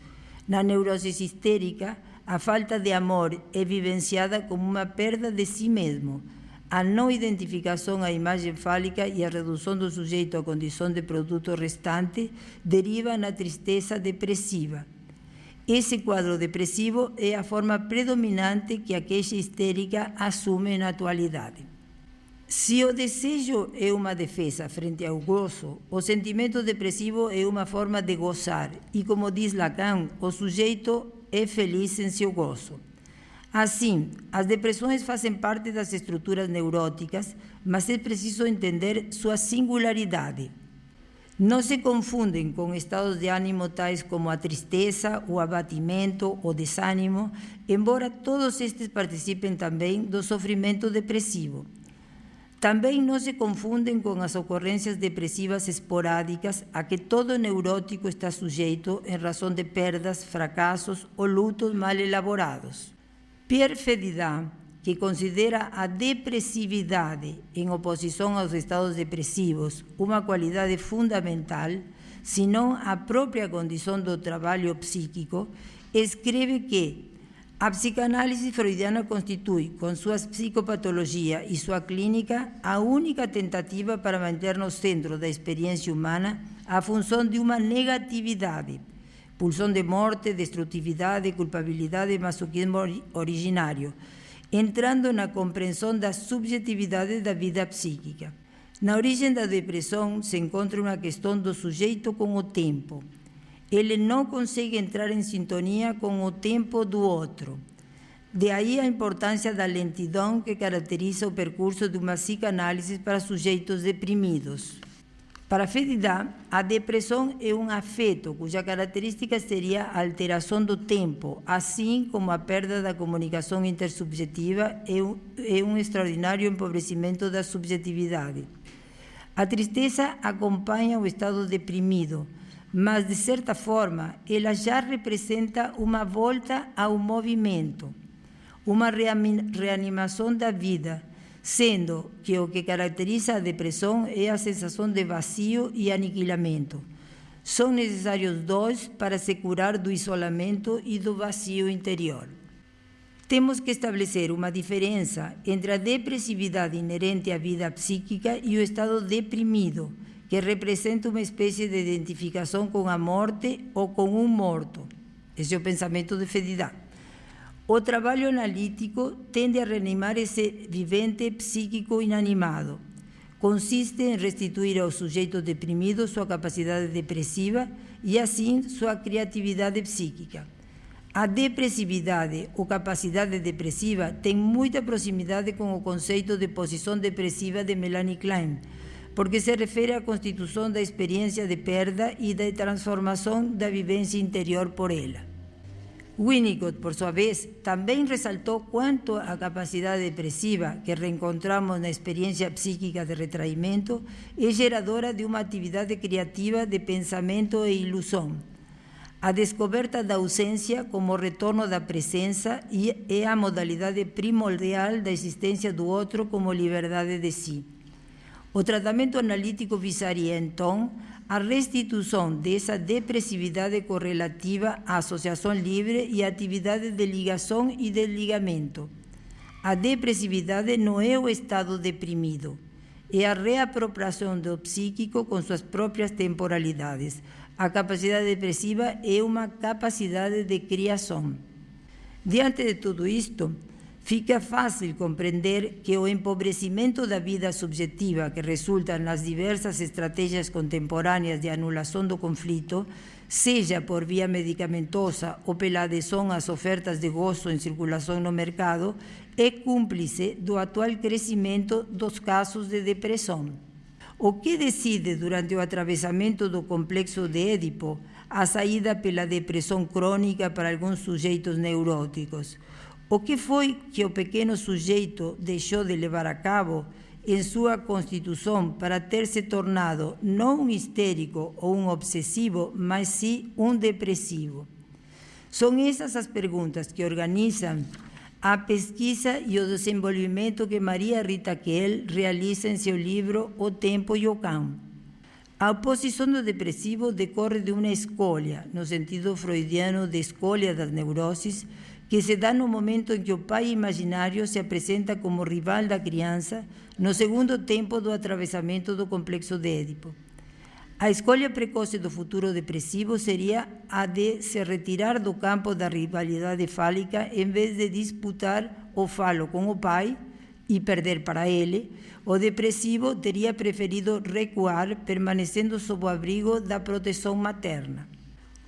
Na neurose histérica, a falta de amor é vivenciada como uma perda de si mesmo. A não identificação à imagem fálica e a redução do sujeito à condição de produto restante deriva na tristeza depressiva. Esse quadro depressivo é a forma predominante que a queixa histérica assume na atualidade. Se o desejo é uma defesa frente ao gozo, o sentimento depressivo é uma forma de gozar e, como diz Lacan, o sujeito é feliz em seu gozo. Assim, as depressões fazem parte das estruturas neuróticas, mas é preciso entender sua singularidade. Não se confundem com estados de ânimo tais como a tristeza, o abatimento, o desânimo, embora todos estes participem também do sofrimento depressivo. Também não se confundem com as ocorrências depressivas esporádicas a que todo neurótico está sujeito em razão de perdas, fracassos ou lutos mal elaborados. Pierre Fedidin, que considera a depressividade em oposição aos estados depressivos uma qualidade fundamental, se não a própria condição do trabalho psíquico, escreve que a psicanálise freudiana constitui, com sua psicopatologia e sua clínica, a única tentativa para manter no centro da experiência humana a função de uma negatividade, pulsão de morte, destrutividade, culpabilidade e masoquismo originário, entrando na compreensão da subjetividade da vida psíquica. Na origem da depressão se encontra uma questão do sujeito com o tempo. Ele não consegue entrar em sintonia com o tempo do outro. De aí a importância da lentidão que caracteriza o percurso de uma psicanálise para sujeitos deprimidos. Para Fedidin, a depressão é um afeto cuja característica seria a alteração do tempo, assim como a perda da comunicação intersubjetiva é um extraordinário empobrecimento da subjetividade. A tristeza acompanha o estado deprimido, mas, de certa forma, ela já representa uma volta ao movimento, uma reanimação da vida, sendo que o que caracteriza a depressão é a sensação de vazio e aniquilamento. São necessários dois para se curar do isolamento e do vazio interior. Temos que estabelecer uma diferença entre a depressividade inerente à vida psíquica e o estado deprimido, que representa uma espécie de identificação com a morte ou com um morto. Esse é o pensamento de Fedidat. O trabalho analítico tende a reanimar esse vivente psíquico inanimado. Consiste em restituir ao sujeito deprimido sua capacidade depressiva e, assim, sua criatividade psíquica. A depressividade ou capacidade depressiva tem muita proximidade com o conceito de posição depressiva de Melanie Klein, porque se refere à constituição da experiência de perda e da transformação da vivência interior por ela. Winnicott, por sua vez, também ressaltou quanto a capacidade depressiva que reencontramos na experiência psíquica de retraimento é geradora de uma atividade criativa de pensamento e ilusão. A descoberta da ausência como retorno da presença é a modalidade primordial da existência do outro como liberdade de si. O tratamento analítico visaria, então, a restituição dessa depressividade correlativa à associação livre e à atividade de ligação e de ligamento. A depressividade não é o estado deprimido, é a reapropriação do psíquico com suas próprias temporalidades. A capacidade depressiva é uma capacidade de criação. Diante de tudo isto, fica fácil compreender que o empobrecimento da vida subjetiva que resulta nas diversas estratégias contemporâneas de anulação do conflito, seja por via medicamentosa ou pela adesão às ofertas de gozo em circulação no mercado, é cúmplice do atual crescimento dos casos de depressão. O que decide durante o atravessamento do complexo de Édipo a saída pela depressão crônica para alguns sujeitos neuróticos? O que foi que o pequeno sujeito deixou de levar a cabo em sua constituição para ter se tornado não um histérico ou um obsessivo, mas sim um depressivo? São essas as perguntas que organizam a pesquisa e o desenvolvimento que Maria Rita Kell realiza em seu livro O Tempo e o Cão. A oposição do depressivo decorre de uma escolha, no sentido freudiano de escolha das neuroses, que se dá no momento em que o pai imaginário se apresenta como rival da criança no segundo tempo do atravessamento do complexo de Édipo. A escolha precoce do futuro depressivo seria a de se retirar do campo da rivalidade fálica em vez de disputar o falo com o pai e perder para ele. O depressivo teria preferido recuar, permanecendo sob o abrigo da proteção materna.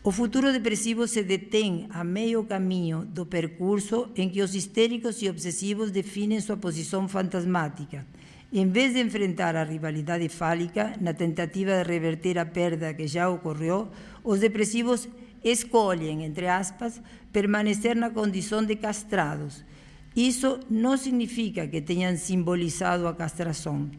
O futuro depressivo se detém a meio caminho do percurso em que os histéricos e obsessivos definem sua posição fantasmática. Em vez de enfrentar a rivalidade fálica, na tentativa de reverter a perda que já ocorreu, os depressivos escolhem, entre aspas, permanecer na condição de castrados. Isso não significa que tenham simbolizado a castração.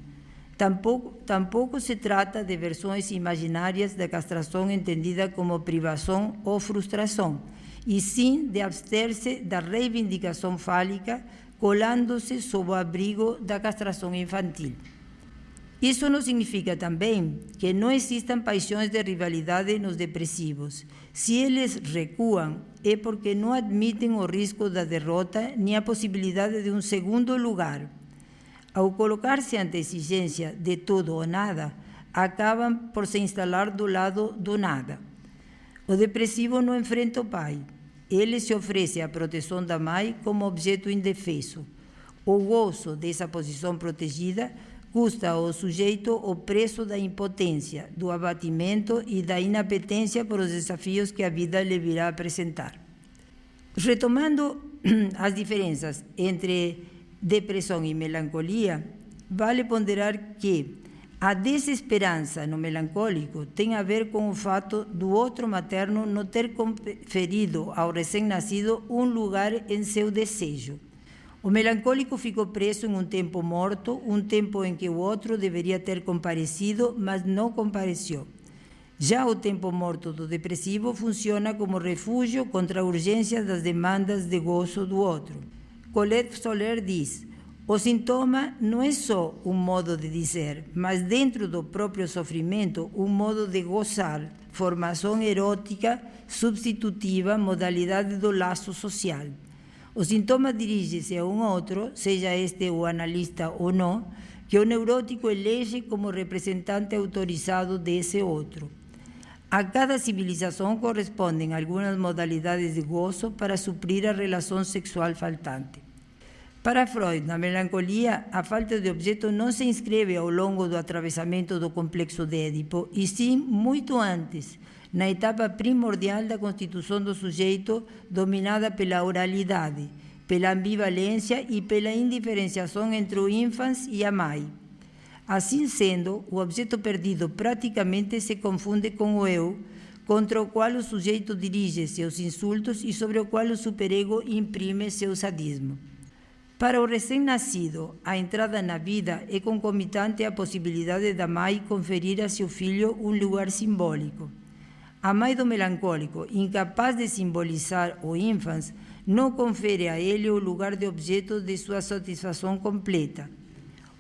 Tampouco se trata de versões imaginárias da castração entendida como privação ou frustração, e sim de abster-se da reivindicação fálica, colando-se sob o abrigo da castração infantil. Isso não significa também que não existam paixões de rivalidade nos depressivos. Se eles recuam, é porque não admitem o risco da derrota nem a possibilidade de um segundo lugar. Ao colocar-se ante a exigência de tudo ou nada, acabam por se instalar do lado do nada. O depressivo não enfrenta o pai. Ele se oferece à proteção da mãe como objeto indefeso. O gozo dessa posição protegida custa ao sujeito o preço da impotência, do abatimento e da inapetência por os desafios que a vida lhe virá apresentar. Retomando as diferenças entre depressão e melancolia, vale ponderar que a desesperança no melancólico tem a ver com o fato do outro materno não ter conferido ao recém-nascido um lugar em seu desejo. O melancólico ficou preso em um tempo morto, um tempo em que o outro deveria ter comparecido, mas não compareceu. Já o tempo morto do depressivo funciona como refúgio contra a urgência das demandas de gozo do outro. Colette Soler diz: o sintoma não é só um modo de dizer, mas dentro do próprio sofrimento, um modo de gozar, formação erótica substitutiva, modalidade do laço social. O sintoma dirige-se a um outro, seja este o analista ou não, que o neurótico elege como representante autorizado desse outro. A cada civilização correspondem algumas modalidades de gozo para suprir a relação sexual faltante. Para Freud, na melancolia, a falta de objeto não se inscreve ao longo do atravessamento do complexo de Édipo, e sim muito antes, na etapa primordial da constituição do sujeito, dominada pela oralidade, pela ambivalência e pela indiferenciação entre o ínfans e a mãe. Assim sendo, o objeto perdido praticamente se confunde com o eu, contra o qual o sujeito dirige seus insultos e sobre o qual o superego imprime seu sadismo. Para o recém-nascido, a entrada na vida é concomitante à possibilidade da mãe conferir a seu filho um lugar simbólico. A mãe do melancólico, incapaz de simbolizar o ínfans, não confere a ele o lugar de objeto de sua satisfação completa.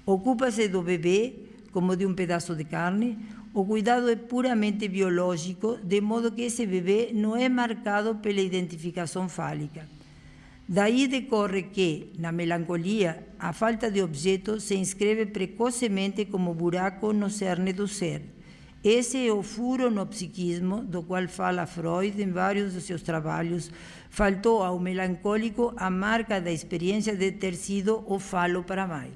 Ocupa-se do bebê como de um pedaço de carne. O cuidado é puramente biológico, de modo que esse bebê não é marcado pela identificação fálica. Daí decorre que, na melancolia, a falta de objeto se inscreve precocemente como buraco no cerne do ser. Esse é o furo no psiquismo, do qual fala Freud em vários dos seus trabalhos. Faltou ao melancólico a marca da experiência de ter sido o falo para a mãe.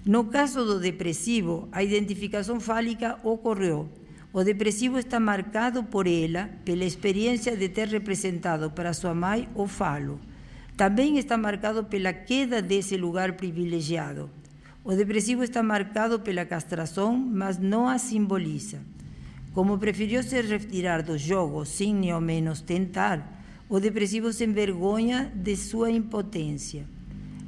No caso do depressivo, a identificação fálica ocorreu. O depressivo está marcado por ela, pela experiência de ter representado para sua mãe o falo. Também está marcado pela queda desse lugar privilegiado. O depressivo está marcado pela castração, mas não a simboliza. Como preferiu se retirar do jogo sem nem ao menos tentar, o depressivo se envergonha de sua impotência.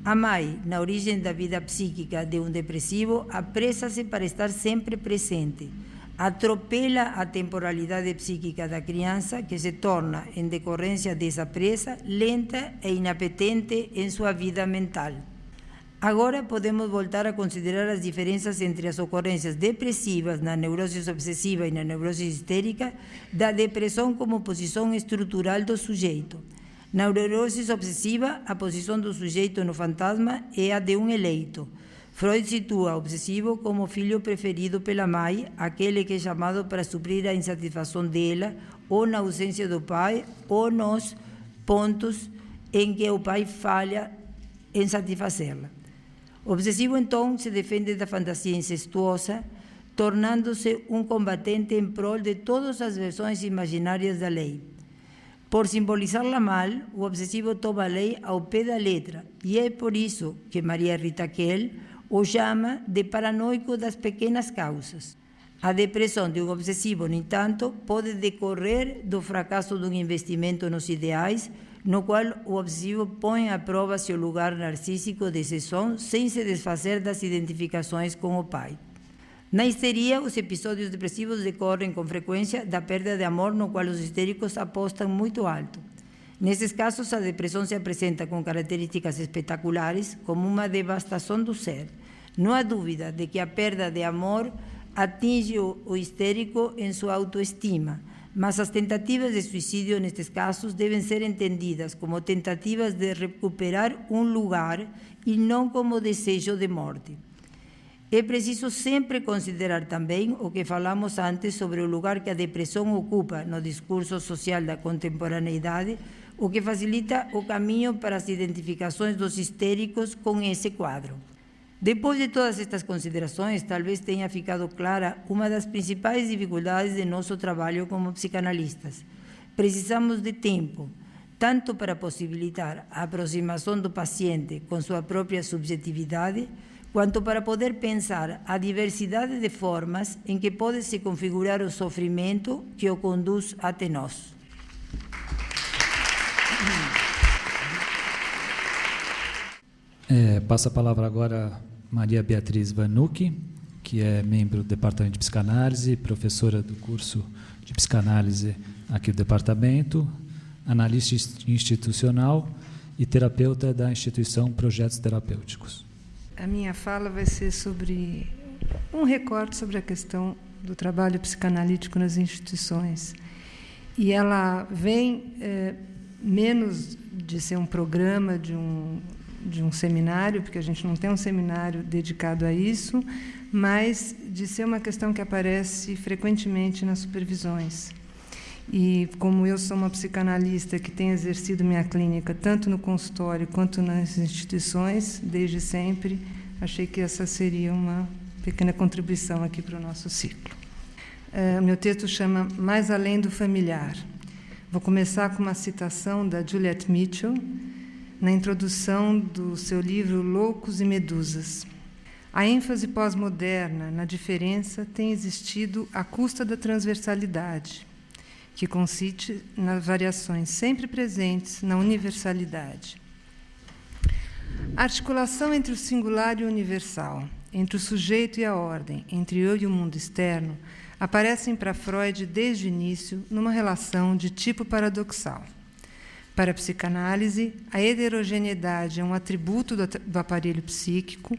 A mãe, na origem da vida psíquica de um depressivo, apressa-se para estar sempre presente. Atropela a temporalidade psíquica da criança, que se torna, em decorrência dessa pressa, lenta e inapetente em sua vida mental. Agora podemos voltar a considerar as diferenças entre as ocorrências depressivas na neurose obsessiva e na neurose histérica, da depressão como posição estrutural do sujeito. Na neurose obsessiva, a posição do sujeito no fantasma é a de um eleito. Freud situa o obsessivo como filho preferido pela mãe, aquele que é chamado para suprir a insatisfação dela, ou na ausência do pai, ou nos pontos em que o pai falha em satisfazê-la. O obsessivo, então, se defende da fantasia incestuosa, tornando-se um combatente em prol de todas as versões imaginárias da lei. Por simbolizá-la mal, o obsessivo toma a lei ao pé da letra, e é por isso que Maria Rita Kell o chama de paranoico das pequenas causas. A depressão de um obsessivo, no entanto, pode decorrer do fracasso de um investimento nos ideais, no qual o obsessivo põe à prova seu lugar narcísico de exceção sem se desfazer das identificações com o pai. Na histeria, os episódios depressivos decorrem com frequência da perda de amor, no qual os histéricos apostam muito alto. Nesses casos, a depressão se apresenta com características espetaculares, como uma devastação do ser. Não há dúvida de que a perda de amor atinge o histérico em sua autoestima, mas as tentativas de suicídio nestes casos devem ser entendidas como tentativas de recuperar um lugar e não como desejo de morte. É preciso sempre considerar também o que falamos antes sobre o lugar que a depressão ocupa no discurso social da contemporaneidade, o que facilita o caminho para as identificações dos histéricos com esse quadro. Depois de todas estas considerações, talvez tenha ficado clara uma das principais dificuldades de nosso trabalho como psicanalistas. Precisamos de tempo, tanto para possibilitar a aproximação do paciente com sua própria subjetividade, quanto para poder pensar a diversidade de formas em que pode se configurar o sofrimento que o conduz até nós. Passa a palavra agora Maria Beatriz Vanucchi, que é membro do Departamento de Psicanálise, professora do curso de Psicanálise aqui do Departamento, analista institucional e terapeuta da instituição Projetos Terapêuticos. A minha fala vai ser sobre um recorte sobre a questão do trabalho psicanalítico nas instituições. E ela vem, menos de ser um programa, de de um seminário, porque a gente não tem um seminário dedicado a isso, mas de ser uma questão que aparece frequentemente nas supervisões. E como eu sou uma psicanalista que tem exercido minha clínica tanto no consultório quanto nas instituições, desde sempre, achei que essa seria uma pequena contribuição aqui para o nosso ciclo. Meu texto chama Mais Além do Familiar. Vou começar com uma citação da Juliet Mitchell, na introdução do seu livro Loucos e Medusas. A ênfase pós-moderna na diferença tem existido à custa da transversalidade, que consiste nas variações sempre presentes na universalidade. A articulação entre o singular e o universal, entre o sujeito e a ordem, entre eu e o mundo externo, aparecem para Freud desde o início numa relação de tipo paradoxal. Para a psicanálise, a heterogeneidade é um atributo do aparelho psíquico,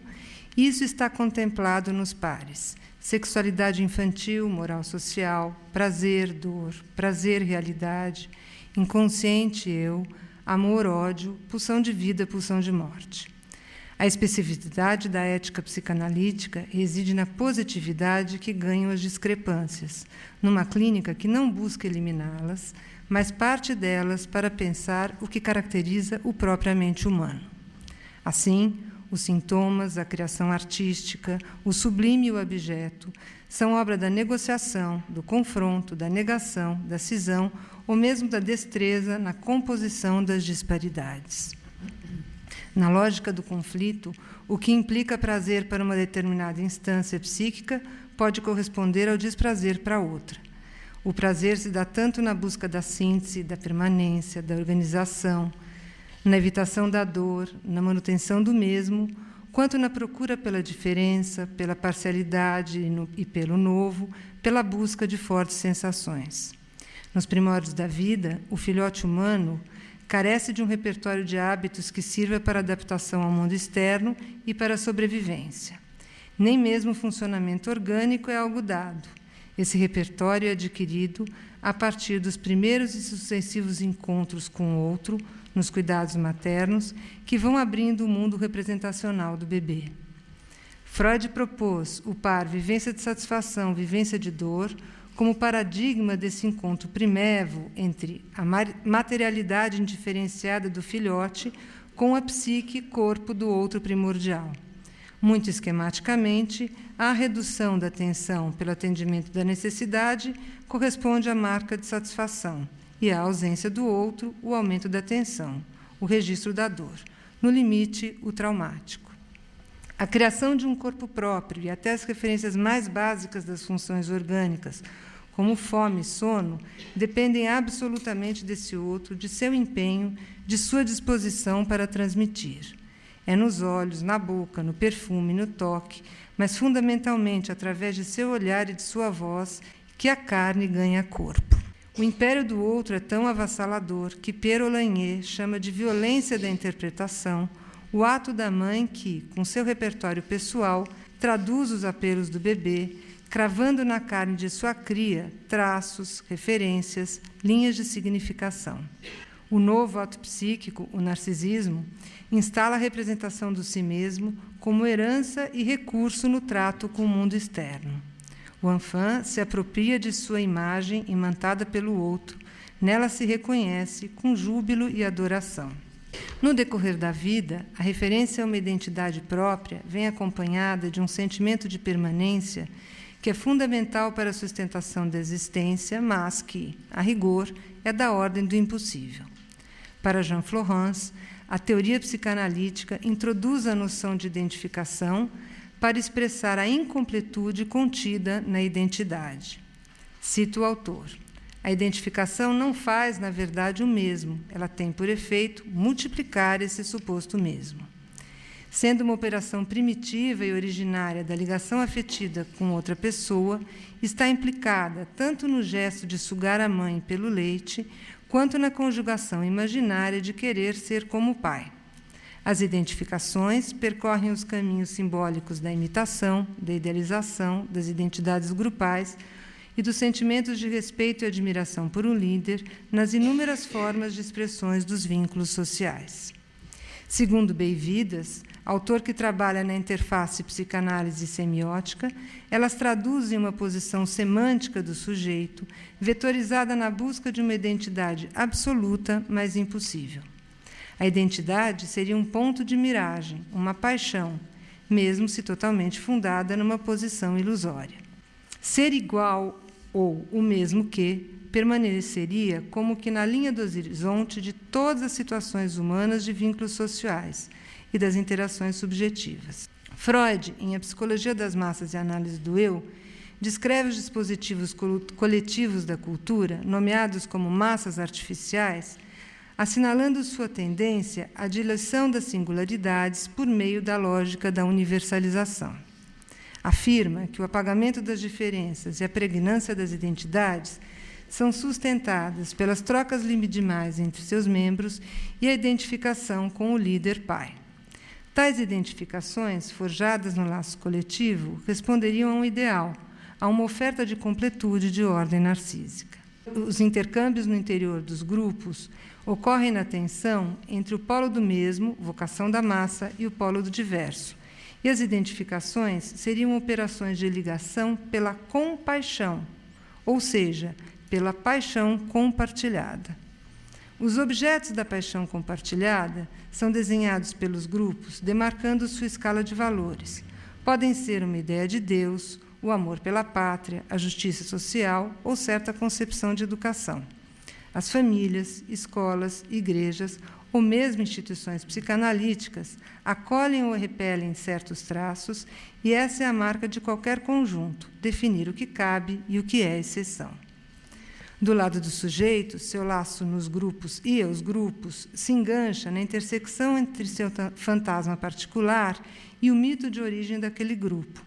e isso está contemplado nos pares: sexualidade infantil, moral social, prazer, dor, prazer, realidade, inconsciente, eu, amor, ódio, pulsão de vida, pulsão de morte. A especificidade da ética psicanalítica reside na positividade que ganham as discrepâncias, numa clínica que não busca eliminá-las, mas parte delas para pensar o que caracteriza o propriamente humano. Assim, os sintomas, a criação artística, o sublime e o abjeto são obra da negociação, do confronto, da negação, da cisão ou mesmo da destreza na composição das disparidades. Na lógica do conflito, o que implica prazer para uma determinada instância psíquica pode corresponder ao desprazer para outra. O prazer se dá tanto na busca da síntese, da permanência, da organização, na evitação da dor, na manutenção do mesmo, quanto na procura pela diferença, pela parcialidade e pelo novo, pela busca de fortes sensações. Nos primórdios da vida, o filhote humano carece de um repertório de hábitos que sirva para adaptação ao mundo externo e para a sobrevivência. Nem mesmo o funcionamento orgânico é algo dado. Esse repertório é adquirido a partir dos primeiros e sucessivos encontros com o outro, nos cuidados maternos, que vão abrindo o mundo representacional do bebê. Freud propôs o par vivência de satisfação, vivência de dor, como paradigma desse encontro primevo entre a materialidade indiferenciada do filhote com a psique, corpo do outro primordial. Muito esquematicamente, a redução da tensão pelo atendimento da necessidade corresponde à marca de satisfação, e a ausência do outro, o aumento da tensão, o registro da dor, no limite, o traumático. A criação de um corpo próprio e até as referências mais básicas das funções orgânicas, como fome e sono, dependem absolutamente desse outro, de seu empenho, de sua disposição para transmitir. É nos olhos, na boca, no perfume, no toque, mas fundamentalmente através de seu olhar e de sua voz, que a carne ganha corpo. O império do outro é tão avassalador que Pierre Olagnier chama de violência da interpretação o ato da mãe que, com seu repertório pessoal, traduz os apelos do bebê, cravando na carne de sua cria traços, referências, linhas de significação. O novo ato psíquico, o narcisismo, instala a representação do si mesmo como herança e recurso no trato com o mundo externo. O enfant se apropria de sua imagem imantada pelo outro, nela se reconhece com júbilo e adoração. No decorrer da vida, a referência a uma identidade própria vem acompanhada de um sentimento de permanência que é fundamental para a sustentação da existência, mas que, a rigor, é da ordem do impossível. Para Jean Florence, a teoria psicanalítica introduz a noção de identificação para expressar a incompletude contida na identidade. Cito o autor: a identificação não faz, na verdade, o mesmo, ela tem por efeito multiplicar esse suposto mesmo. Sendo uma operação primitiva e originária da ligação afetiva com outra pessoa, está implicada tanto no gesto de sugar a mãe pelo leite, quanto na conjugação imaginária de querer ser como o pai. As identificações percorrem os caminhos simbólicos da imitação, da idealização, das identidades grupais e dos sentimentos de respeito e admiração por um líder nas inúmeras formas de expressões dos vínculos sociais. Segundo Beividas, autor que trabalha na interface psicanálise e semiótica, elas traduzem uma posição semântica do sujeito, vetorizada na busca de uma identidade absoluta, mas impossível. A identidade seria um ponto de miragem, uma paixão, mesmo se totalmente fundada numa posição ilusória. Ser igual ou o mesmo que permaneceria como que na linha do horizonte de todas as situações humanas de vínculos sociais e das interações subjetivas. Freud, em A Psicologia das Massas e a Análise do Eu, descreve os dispositivos coletivos da cultura, nomeados como massas artificiais, assinalando sua tendência à dilação das singularidades por meio da lógica da universalização. Afirma que o apagamento das diferenças e a pregnância das identidades são sustentadas pelas trocas limidimais entre seus membros e a identificação com o líder pai. Tais identificações, forjadas no laço coletivo, responderiam a um ideal, a uma oferta de completude de ordem narcísica. Os intercâmbios no interior dos grupos ocorrem na tensão entre o polo do mesmo, vocação da massa, e o polo do diverso. E as identificações seriam operações de ligação pela compaixão, ou seja, pela paixão compartilhada. Os objetos da paixão compartilhada são desenhados pelos grupos, demarcando sua escala de valores. Podem ser uma ideia de Deus, o amor pela pátria, a justiça social ou certa concepção de educação. As famílias, escolas, igrejas ou mesmo instituições psicanalíticas acolhem ou repelem certos traços, e essa é a marca de qualquer conjunto, definir o que cabe e o que é exceção. Do lado do sujeito, seu laço nos grupos e aos grupos se engancha na intersecção entre seu fantasma particular e o mito de origem daquele grupo,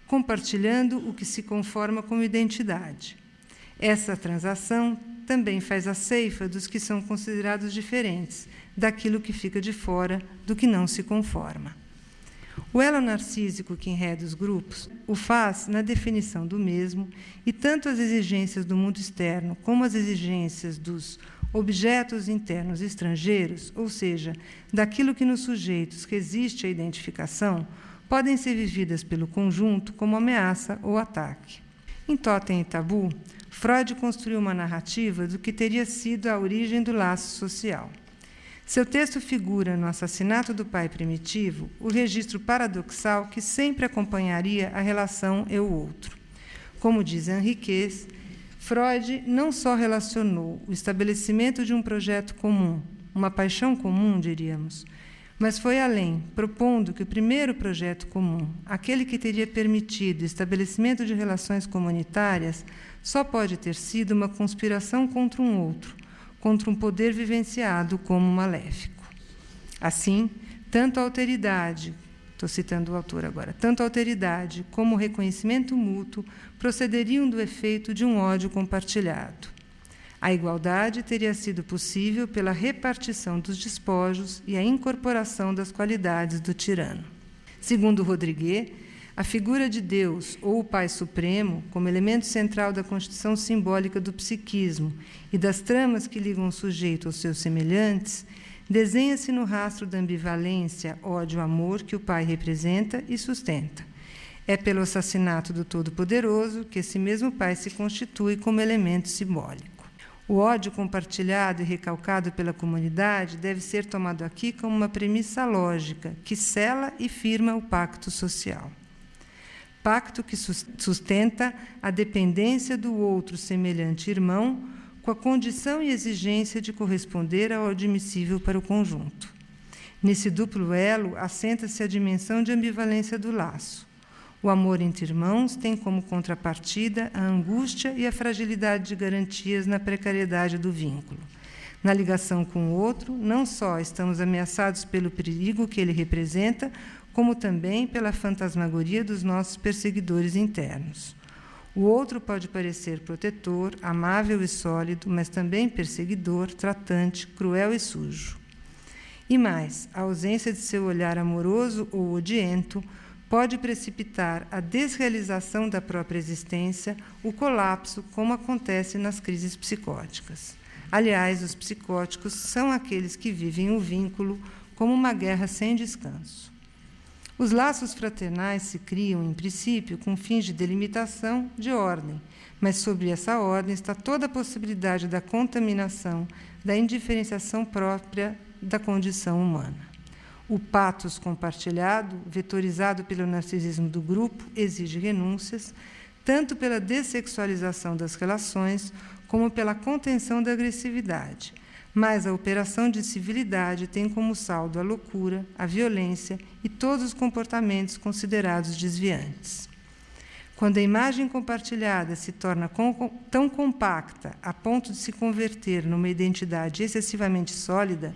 compartilhando o que se conforma como identidade. Essa transação também faz a ceifa dos que são considerados diferentes, daquilo que fica de fora, do que não se conforma. O elo narcísico que enreda os grupos o faz na definição do mesmo, e tanto as exigências do mundo externo como as exigências dos objetos internos estrangeiros, ou seja, daquilo que nos sujeitos resiste à identificação, podem ser vividas pelo conjunto como ameaça ou ataque. Em Totem e Tabu, Freud construiu uma narrativa do que teria sido a origem do laço social. Seu texto figura no assassinato do pai primitivo o registro paradoxal que sempre acompanharia a relação eu-outro. Como diz Henriquez, Freud não só relacionou o estabelecimento de um projeto comum, uma paixão comum, diríamos, mas foi além, propondo que o primeiro projeto comum, aquele que teria permitido o estabelecimento de relações comunitárias, só pode ter sido uma conspiração contra um outro, contra um poder vivenciado como maléfico. Assim, tanto a alteridade, estou citando o autor agora, tanto a alteridade como o reconhecimento mútuo procederiam do efeito de um ódio compartilhado. A igualdade teria sido possível pela repartição dos despojos e a incorporação das qualidades do tirano. Segundo Rodrigues, a figura de Deus ou o Pai Supremo, como elemento central da constituição simbólica do psiquismo e das tramas que ligam o sujeito aos seus semelhantes, desenha-se no rastro da ambivalência, ódio-amor que o Pai representa e sustenta. É pelo assassinato do Todo-Poderoso que esse mesmo Pai se constitui como elemento simbólico. O ódio compartilhado e recalcado pela comunidade deve ser tomado aqui como uma premissa lógica que sela e firma o pacto social. Pacto que sustenta a dependência do outro semelhante irmão, com a condição e exigência de corresponder ao admissível para o conjunto. Nesse duplo elo, assenta-se a dimensão de ambivalência do laço. O amor entre irmãos tem como contrapartida a angústia e a fragilidade de garantias na precariedade do vínculo. Na ligação com o outro, não só estamos ameaçados pelo perigo que ele representa, como também pela fantasmagoria dos nossos perseguidores internos. O outro pode parecer protetor, amável e sólido, mas também perseguidor, tratante, cruel e sujo. E mais, a ausência de seu olhar amoroso ou odiento pode precipitar a desrealização da própria existência, o colapso, como acontece nas crises psicóticas. Aliás, os psicóticos são aqueles que vivem o vínculo como uma guerra sem descanso. Os laços fraternais se criam, em princípio, com fins de delimitação de ordem, mas sobre essa ordem está toda a possibilidade da contaminação, da indiferenciação própria da condição humana. O pathos compartilhado, vetorizado pelo narcisismo do grupo, exige renúncias, tanto pela dessexualização das relações, como pela contenção da agressividade. Mas a operação de civilidade tem como saldo a loucura, a violência e todos os comportamentos considerados desviantes. Quando a imagem compartilhada se torna tão compacta a ponto de se converter numa identidade excessivamente sólida,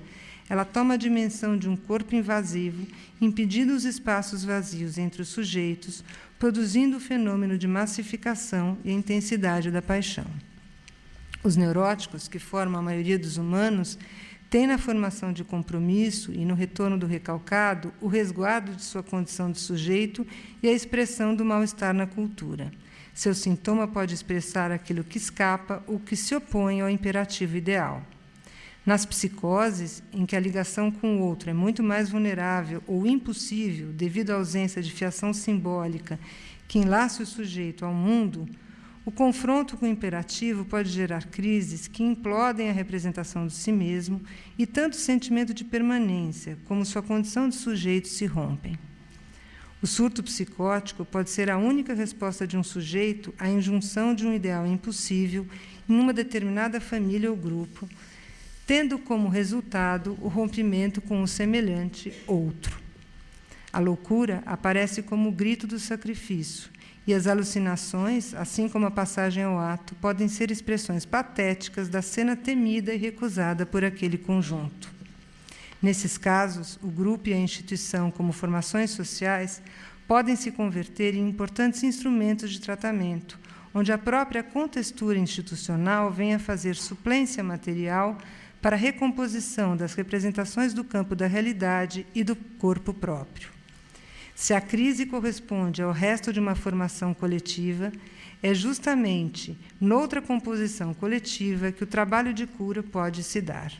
ela toma a dimensão de um corpo invasivo, impedindo os espaços vazios entre os sujeitos, produzindo o fenômeno de massificação e a intensidade da paixão. Os neuróticos, que formam a maioria dos humanos, têm na formação de compromisso e no retorno do recalcado o resguardo de sua condição de sujeito e a expressão do mal-estar na cultura. Seu sintoma pode expressar aquilo que escapa ou que se opõe ao imperativo ideal. Nas psicoses, em que a ligação com o outro é muito mais vulnerável ou impossível devido à ausência de fiação simbólica que enlace o sujeito ao mundo, o confronto com o imperativo pode gerar crises que implodem a representação de si mesmo e tanto o sentimento de permanência como sua condição de sujeito se rompem. O surto psicótico pode ser a única resposta de um sujeito à injunção de um ideal impossível em uma determinada família ou grupo, tendo como resultado o rompimento com o semelhante outro. A loucura aparece como o grito do sacrifício, e as alucinações, assim como a passagem ao ato, podem ser expressões patéticas da cena temida e recusada por aquele conjunto. Nesses casos, o grupo e a instituição, como formações sociais, podem se converter em importantes instrumentos de tratamento, onde a própria contextura institucional vem a fazer suplência material para a recomposição das representações do campo da realidade e do corpo próprio. Se a crise corresponde ao resto de uma formação coletiva, é justamente noutra composição coletiva que o trabalho de cura pode se dar.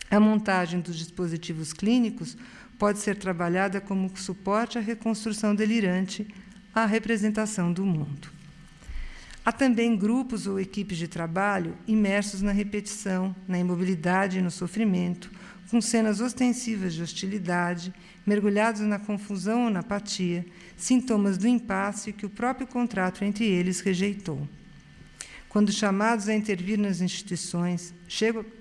A montagem dos dispositivos clínicos pode ser trabalhada como suporte à reconstrução delirante, à representação do mundo. Há também grupos ou equipes de trabalho imersos na repetição, na imobilidade e no sofrimento, com cenas ostensivas de hostilidade, mergulhados na confusão ou na apatia, sintomas do impasse que o próprio contrato entre eles rejeitou. Quando chamados a intervir nas instituições,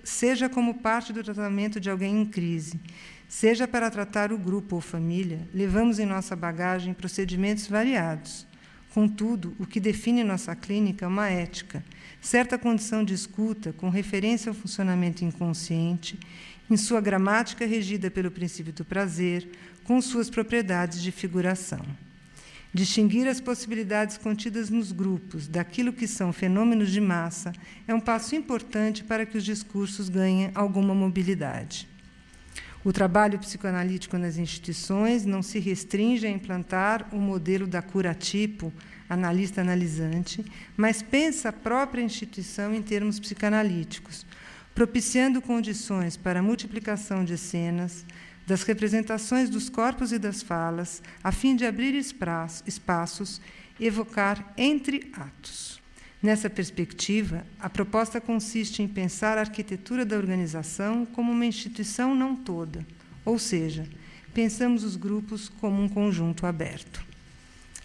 seja como parte do tratamento de alguém em crise, seja para tratar o grupo ou família, levamos em nossa bagagem procedimentos variados. Contudo, o que define nossa clínica é uma ética, certa condição de escuta com referência ao funcionamento inconsciente, em sua gramática regida pelo princípio do prazer, com suas propriedades de figuração. Distinguir as possibilidades contidas nos grupos daquilo que são fenômenos de massa é um passo importante para que os discursos ganhem alguma mobilidade. O trabalho psicoanalítico nas instituições não se restringe a implantar o modelo da cura-tipo, analista-analisante, mas pensa a própria instituição em termos psicanalíticos, propiciando condições para a multiplicação de cenas, das representações dos corpos e das falas, a fim de abrir espaços, evocar entre atos. Nessa perspectiva, a proposta consiste em pensar a arquitetura da organização como uma instituição não toda, ou seja, pensamos os grupos como um conjunto aberto.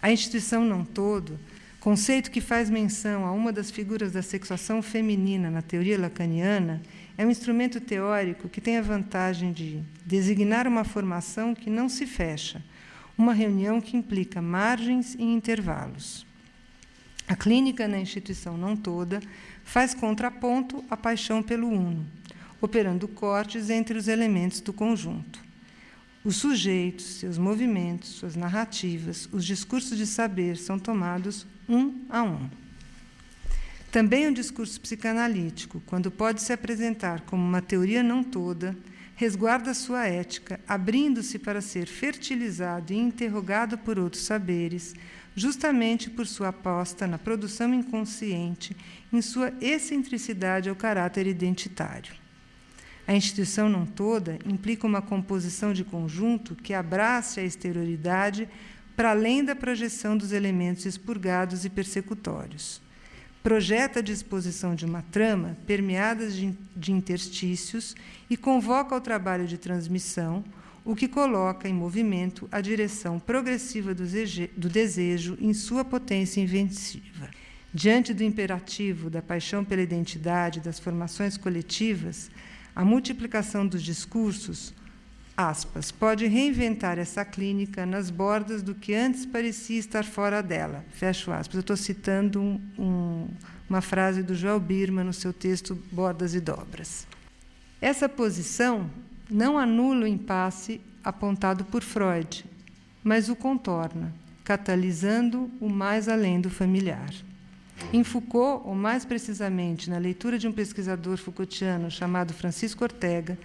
A instituição não todo, conceito que faz menção a uma das figuras da sexuação feminina na teoria lacaniana, é um instrumento teórico que tem a vantagem de designar uma formação que não se fecha, uma reunião que implica margens e intervalos. A clínica na instituição não toda faz contraponto à paixão pelo uno, operando cortes entre os elementos do conjunto. Os sujeitos, seus movimentos, suas narrativas, os discursos de saber são tomados um a um. Também o discurso psicanalítico, quando pode se apresentar como uma teoria não toda, resguarda sua ética, abrindo-se para ser fertilizado e interrogado por outros saberes, justamente por sua aposta na produção inconsciente, em sua excentricidade ao caráter identitário. A instituição não toda implica uma composição de conjunto que abrace a exterioridade para além da projeção dos elementos expurgados e persecutórios. Projeta a disposição de uma trama permeada de interstícios e convoca ao trabalho de transmissão, o que coloca em movimento a direção progressiva do desejo em sua potência inventiva. Diante do imperativo da paixão pela identidade das formações coletivas, a multiplicação dos discursos, aspas, pode reinventar essa clínica nas bordas do que antes parecia estar fora dela, fecho aspas. Eu estou citando uma frase do Joel Birman no seu texto Bordas e Dobras. Essa posição não anula o impasse apontado por Freud, mas o contorna, catalisando o mais além do familiar. Em Foucault, ou mais precisamente na leitura de um pesquisador Foucaultiano chamado Francisco Ortega,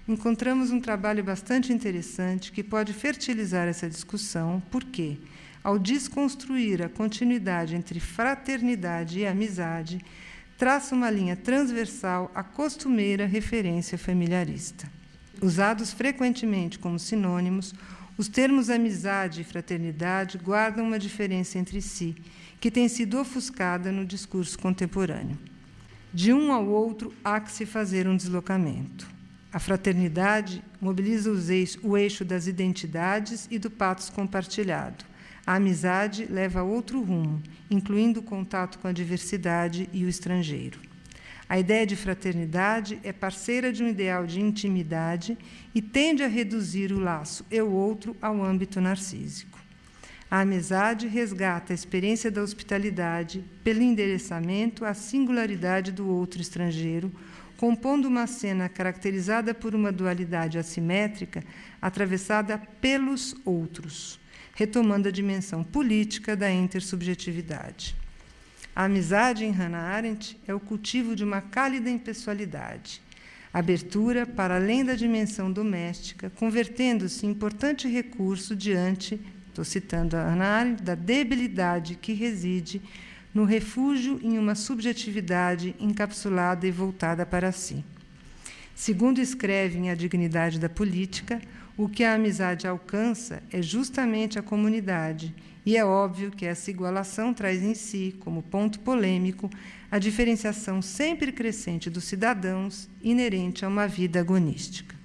encontramos um trabalho bastante interessante que pode fertilizar essa discussão, porque, ao desconstruir a continuidade entre fraternidade e amizade, traça uma linha transversal à costumeira referência familiarista. Usados frequentemente como sinônimos, os termos amizade e fraternidade guardam uma diferença entre si, que tem sido ofuscada no discurso contemporâneo. De um ao outro, há que se fazer um deslocamento. A fraternidade mobiliza o eixo das identidades e do patos compartilhado. A amizade leva a outro rumo, incluindo o contato com a diversidade e o estrangeiro. A ideia de fraternidade é parceira de um ideal de intimidade e tende a reduzir o laço eu-outro ao âmbito narcísico. A amizade resgata a experiência da hospitalidade pelo endereçamento à singularidade do outro estrangeiro, compondo uma cena caracterizada por uma dualidade assimétrica atravessada pelos outros, retomando a dimensão política da intersubjetividade. A amizade, em Hannah Arendt, é o cultivo de uma cálida impessoalidade, abertura para além da dimensão doméstica, convertendo-se em importante recurso diante, estou citando a Hannah Arendt, da debilidade que reside no refúgio em uma subjetividade encapsulada e voltada para si. Segundo escreve em A Dignidade da Política, o que a amizade alcança é justamente a comunidade, e é óbvio que essa igualação traz em si, como ponto polêmico, a diferenciação sempre crescente dos cidadãos inerente a uma vida agonística.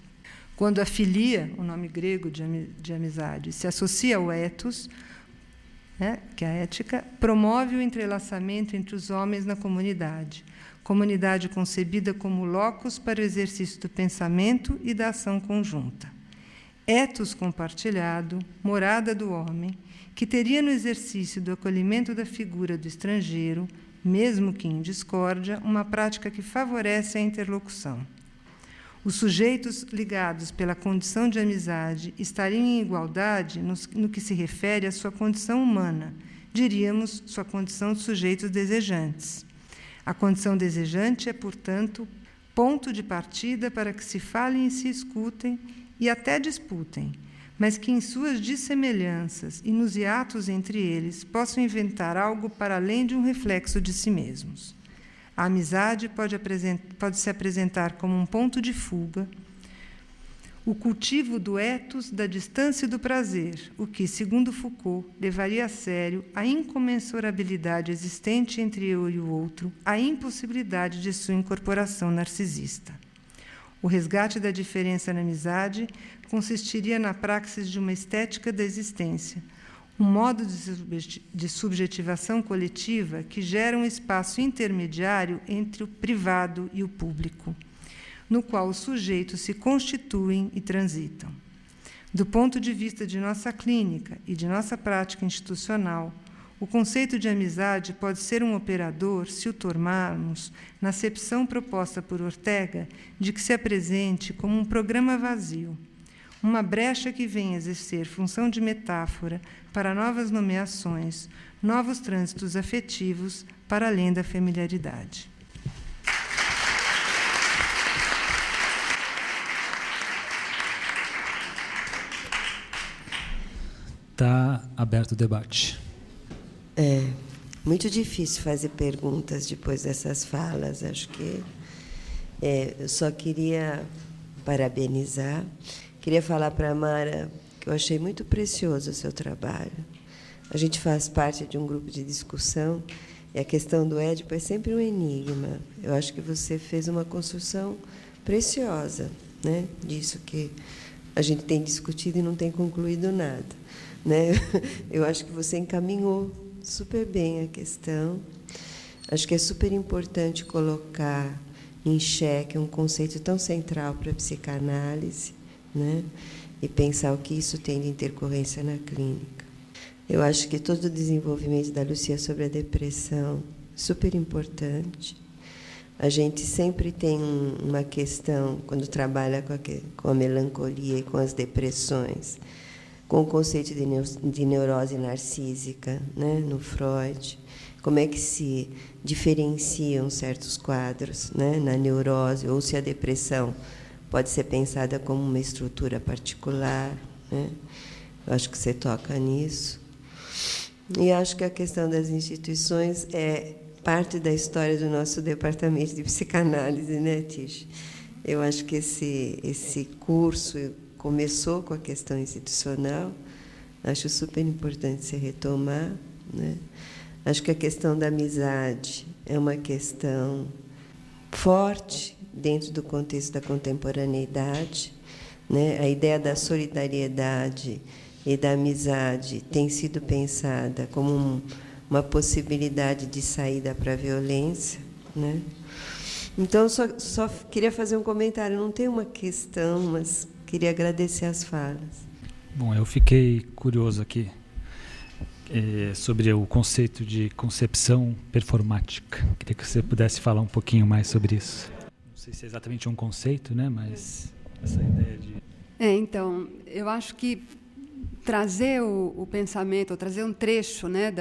Quando a filia, o nome grego de amizade, se associa ao ethos, que é a ética, promove o entrelaçamento entre os homens na comunidade concebida como locus para o exercício do pensamento e da ação conjunta. Ethos compartilhado, morada do homem, que teria no exercício do acolhimento da figura do estrangeiro, mesmo que em discórdia, uma prática que favorece a interlocução. Os sujeitos ligados pela condição de amizade estariam em igualdade no que se refere à sua condição humana, diríamos, sua condição de sujeitos desejantes. A condição desejante é, portanto, ponto de partida para que se falem e se escutem e até disputem, mas que em suas dissemelhanças e nos hiatos entre eles possam inventar algo para além de um reflexo de si mesmos. A amizade pode se apresentar como um ponto de fuga, o cultivo do ethos da distância e do prazer, o que, segundo Foucault, levaria a sério a incomensurabilidade existente entre eu e o outro, a impossibilidade de sua incorporação narcisista. O resgate da diferença na amizade consistiria na praxis de uma estética da existência, um modo de subjetivação coletiva que gera um espaço intermediário entre o privado e o público, no qual os sujeitos se constituem e transitam. Do ponto de vista de nossa clínica e de nossa prática institucional, o conceito de amizade pode ser um operador se o tomarmos na acepção proposta por Ortega de que se apresente como um programa vazio, uma brecha que vem exercer função de metáfora para novas nomeações, novos trânsitos afetivos para além da familiaridade. Está aberto o debate. É muito difícil fazer perguntas depois dessas falas. Acho que Eu só queria parabenizar, queria falar para a Mara que eu achei muito precioso o seu trabalho. A gente faz parte de um grupo de discussão e a questão do Édipo é sempre um enigma. Eu acho que você fez uma construção preciosa, né, disso que a gente tem discutido e não tem concluído nada, né? Eu acho que você encaminhou super bem a questão. Acho que é super importante colocar em xeque um conceito tão central para a psicanálise, né? E pensar o que isso tem de intercorrência na clínica. Eu acho que todo o desenvolvimento da Lucia sobre a depressão é super importante. A gente sempre tem uma questão, quando trabalha com a melancolia e com as depressões, com o conceito de neurose narcísica, né, no Freud, como é que se diferenciam certos quadros, né, na neurose, ou se a depressão pode ser pensada como uma estrutura particular, né? Eu acho que você toca nisso. E acho que a questão das instituições é parte da história do nosso departamento de psicanálise, né, Tish? Eu acho que esse curso começou com a questão institucional, acho super importante se retomar, né? Acho que a questão da amizade é uma questão forte dentro do contexto da contemporaneidade, né? A ideia da solidariedade e da amizade tem sido pensada como uma possibilidade de saída para a violência, né? Então, só queria fazer um comentário. Não tem uma questão, mas queria agradecer as falas. Bom, eu fiquei curioso aqui sobre o conceito de concepção performática. Queria que você pudesse falar um pouquinho mais sobre isso. Não sei se é exatamente um conceito, né? Mas essa ideia de... Então, eu acho que trazer o pensamento, ou trazer um trecho, né,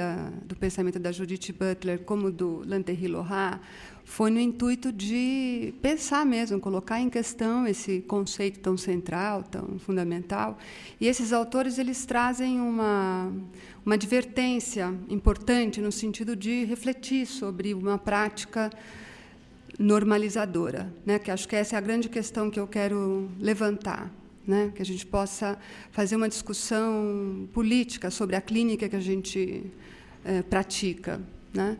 do pensamento da Judith Butler, como do Lanterri Lorrat, foi no intuito de pensar mesmo, colocar em questão esse conceito tão central, tão fundamental. E esses autores eles trazem uma advertência importante no sentido de refletir sobre uma prática normalizadora, né, que acho que essa é a grande questão que eu quero levantar. Né, que a gente possa fazer uma discussão política sobre a clínica que a gente pratica. Né?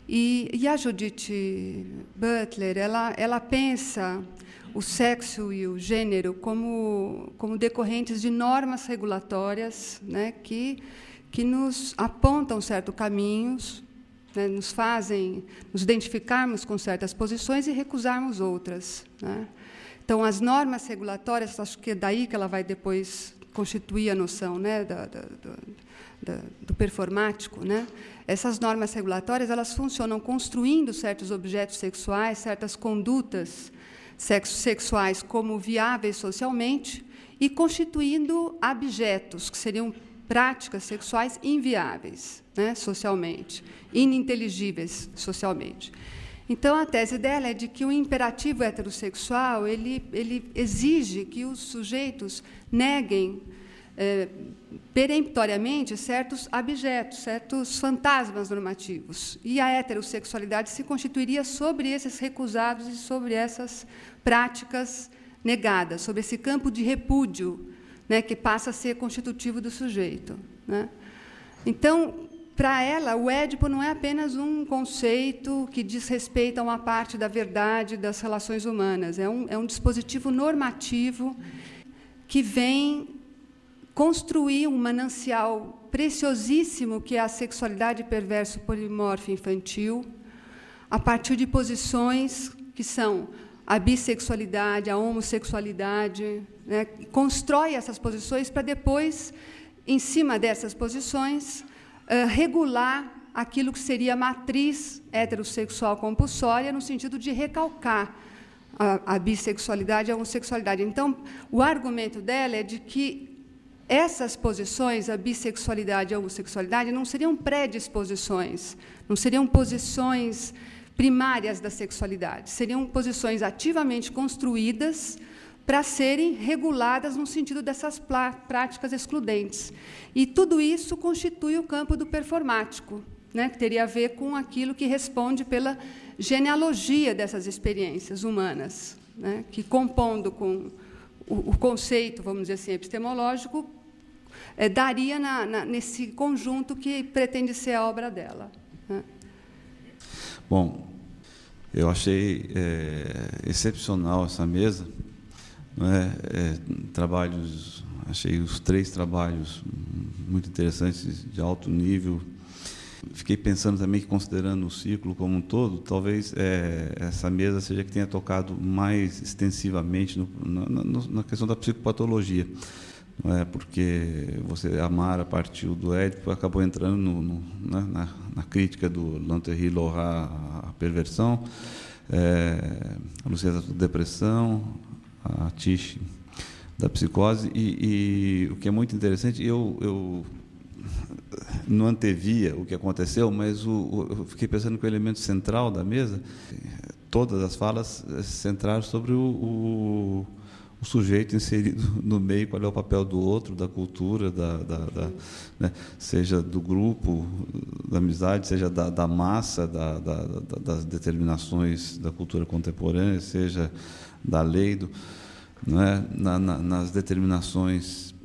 E a Judith Butler, ela pensa o sexo e o gênero como decorrentes de normas regulatórias, né, que nos apontam certos caminhos, né, nos fazem nos identificarmos com certas posições e recusarmos outras. Né? Então, as normas regulatórias, acho que é daí que ela vai depois constituir a noção, né, do performático. Né? Essas normas regulatórias elas funcionam construindo certos objetos sexuais, certas condutas sexuais como viáveis socialmente e constituindo abjetos, que seriam práticas sexuais inviáveis, né, socialmente, ininteligíveis socialmente. Então, a tese dela é de que o imperativo heterossexual ele exige que os sujeitos neguem peremptoriamente certos abjetos, certos fantasmas normativos. E a heterossexualidade se constituiria sobre esses recusados e sobre essas práticas negadas, sobre esse campo de repúdio, né, que passa a ser constitutivo do sujeito. Né? Então, para ela, o Édipo não é apenas um conceito que diz respeito a uma parte da verdade das relações humanas. É um dispositivo normativo que vem construir um manancial preciosíssimo que é a sexualidade perverso polimorfa infantil, a partir de posições que são a bissexualidade, a homossexualidade, né? Constrói essas posições para depois, em cima dessas posições, regular aquilo que seria a matriz heterossexual compulsória, no sentido de recalcar a bissexualidade e a homossexualidade. Então, o argumento dela é de que essas posições, a bissexualidade e a homossexualidade, não seriam predisposições, não seriam posições primárias da sexualidade, seriam posições ativamente construídas para serem reguladas no sentido dessas práticas excludentes. E tudo isso constitui o campo do performático, né, que teria a ver com aquilo que responde pela genealogia dessas experiências humanas, né, que, compondo com o conceito, vamos dizer assim, epistemológico, daria nesse conjunto que pretende ser a obra dela, né? Bom, eu achei excepcional essa mesa, né? Trabalhos, achei os 3 trabalhos muito interessantes, de alto nível. Fiquei pensando também que, considerando o ciclo como um todo, talvez essa mesa seja que tenha tocado mais extensivamente na questão da psicopatologia, não é? Porque a Mara partiu do Édipo, acabou entrando na crítica do Lanthéry-Lorrat à perversão, a Luciana da depressão, a Tish da psicose, e o que é muito interessante, eu não antevia o que aconteceu, mas eu fiquei pensando que o elemento central da mesa, todas as falas se centraram sobre o sujeito inserido no meio, qual é o papel do outro, da cultura, né, seja do grupo, da amizade, seja da massa, das determinações da cultura contemporânea, seja da lei, né, nas determinações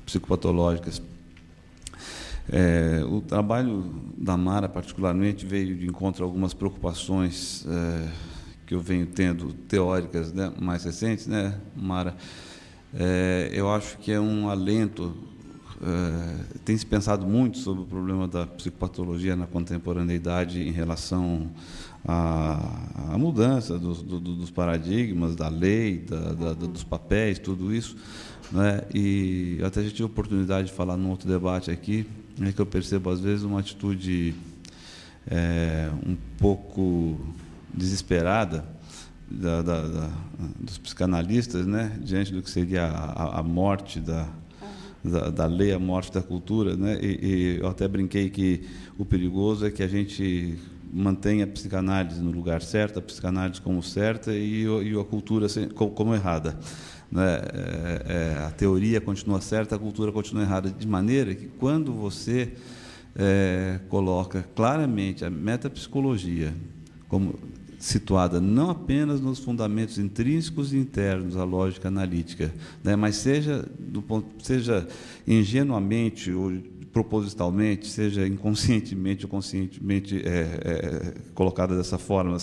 psicopatológicas. O trabalho da Mara, particularmente, veio de encontro a algumas preocupações que eu venho tendo, teóricas, né, mais recentes, né, Mara? Eu acho que é um alento. Tem se pensado muito sobre o problema da psicopatologia na contemporaneidade em relação à mudança dos paradigmas, da lei, dos papéis, tudo isso, né? E até já tive a oportunidade de falar num outro debate aqui, que eu percebo, às vezes, uma atitude um pouco desesperada dos psicanalistas, né, diante do que seria a morte da lei, a morte da cultura, né? E eu até brinquei que o perigoso é que a gente mantenha a psicanálise no lugar certo, a psicanálise como certa e a cultura como errada, né? A teoria continua certa, a cultura continua errada, de maneira que, quando você coloca claramente a metapsicologia como situada não apenas nos fundamentos intrínsecos e internos à lógica analítica, né, mas seja ingenuamente ou propositalmente, seja inconscientemente ou conscientemente colocada dessa forma,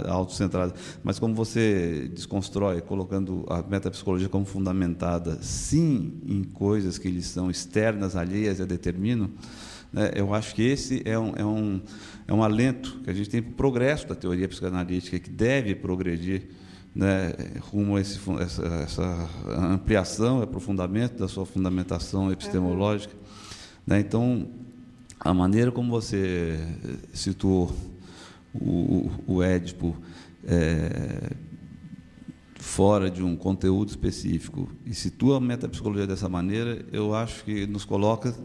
autocentrada, mas como você desconstrói, colocando a metapsicologia como fundamentada, sim, em coisas que lhes são externas, alheias e a determinam, né, eu acho que esse é um alento que a gente tem para o progresso da teoria psicanalítica, que deve progredir, né, rumo a essa ampliação e aprofundamento da sua fundamentação epistemológica. Né? Então, a maneira como você situou o Édipo fora de um conteúdo específico e situa a metapsicologia dessa maneira, eu acho que nos coloca,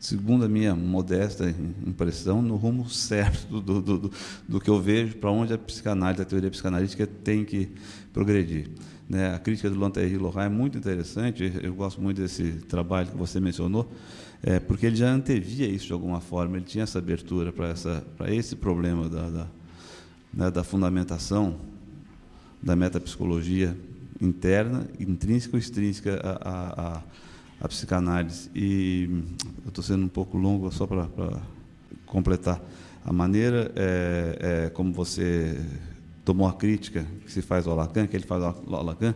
segundo a minha modesta impressão, no rumo certo do que eu vejo, para onde a psicanálise, a teoria psicanalítica tem que progredir. Né? A crítica do Lanthéry-Lorrat é muito interessante, eu gosto muito desse trabalho que você mencionou, porque ele já antevia isso de alguma forma, ele tinha essa abertura para esse problema da fundamentação da metapsicologia interna, intrínseca ou extrínseca a psicanálise. E eu estou sendo um pouco longo, só para completar. A maneira como você tomou a crítica que se faz ao Lacan, que ele faz ao Lacan,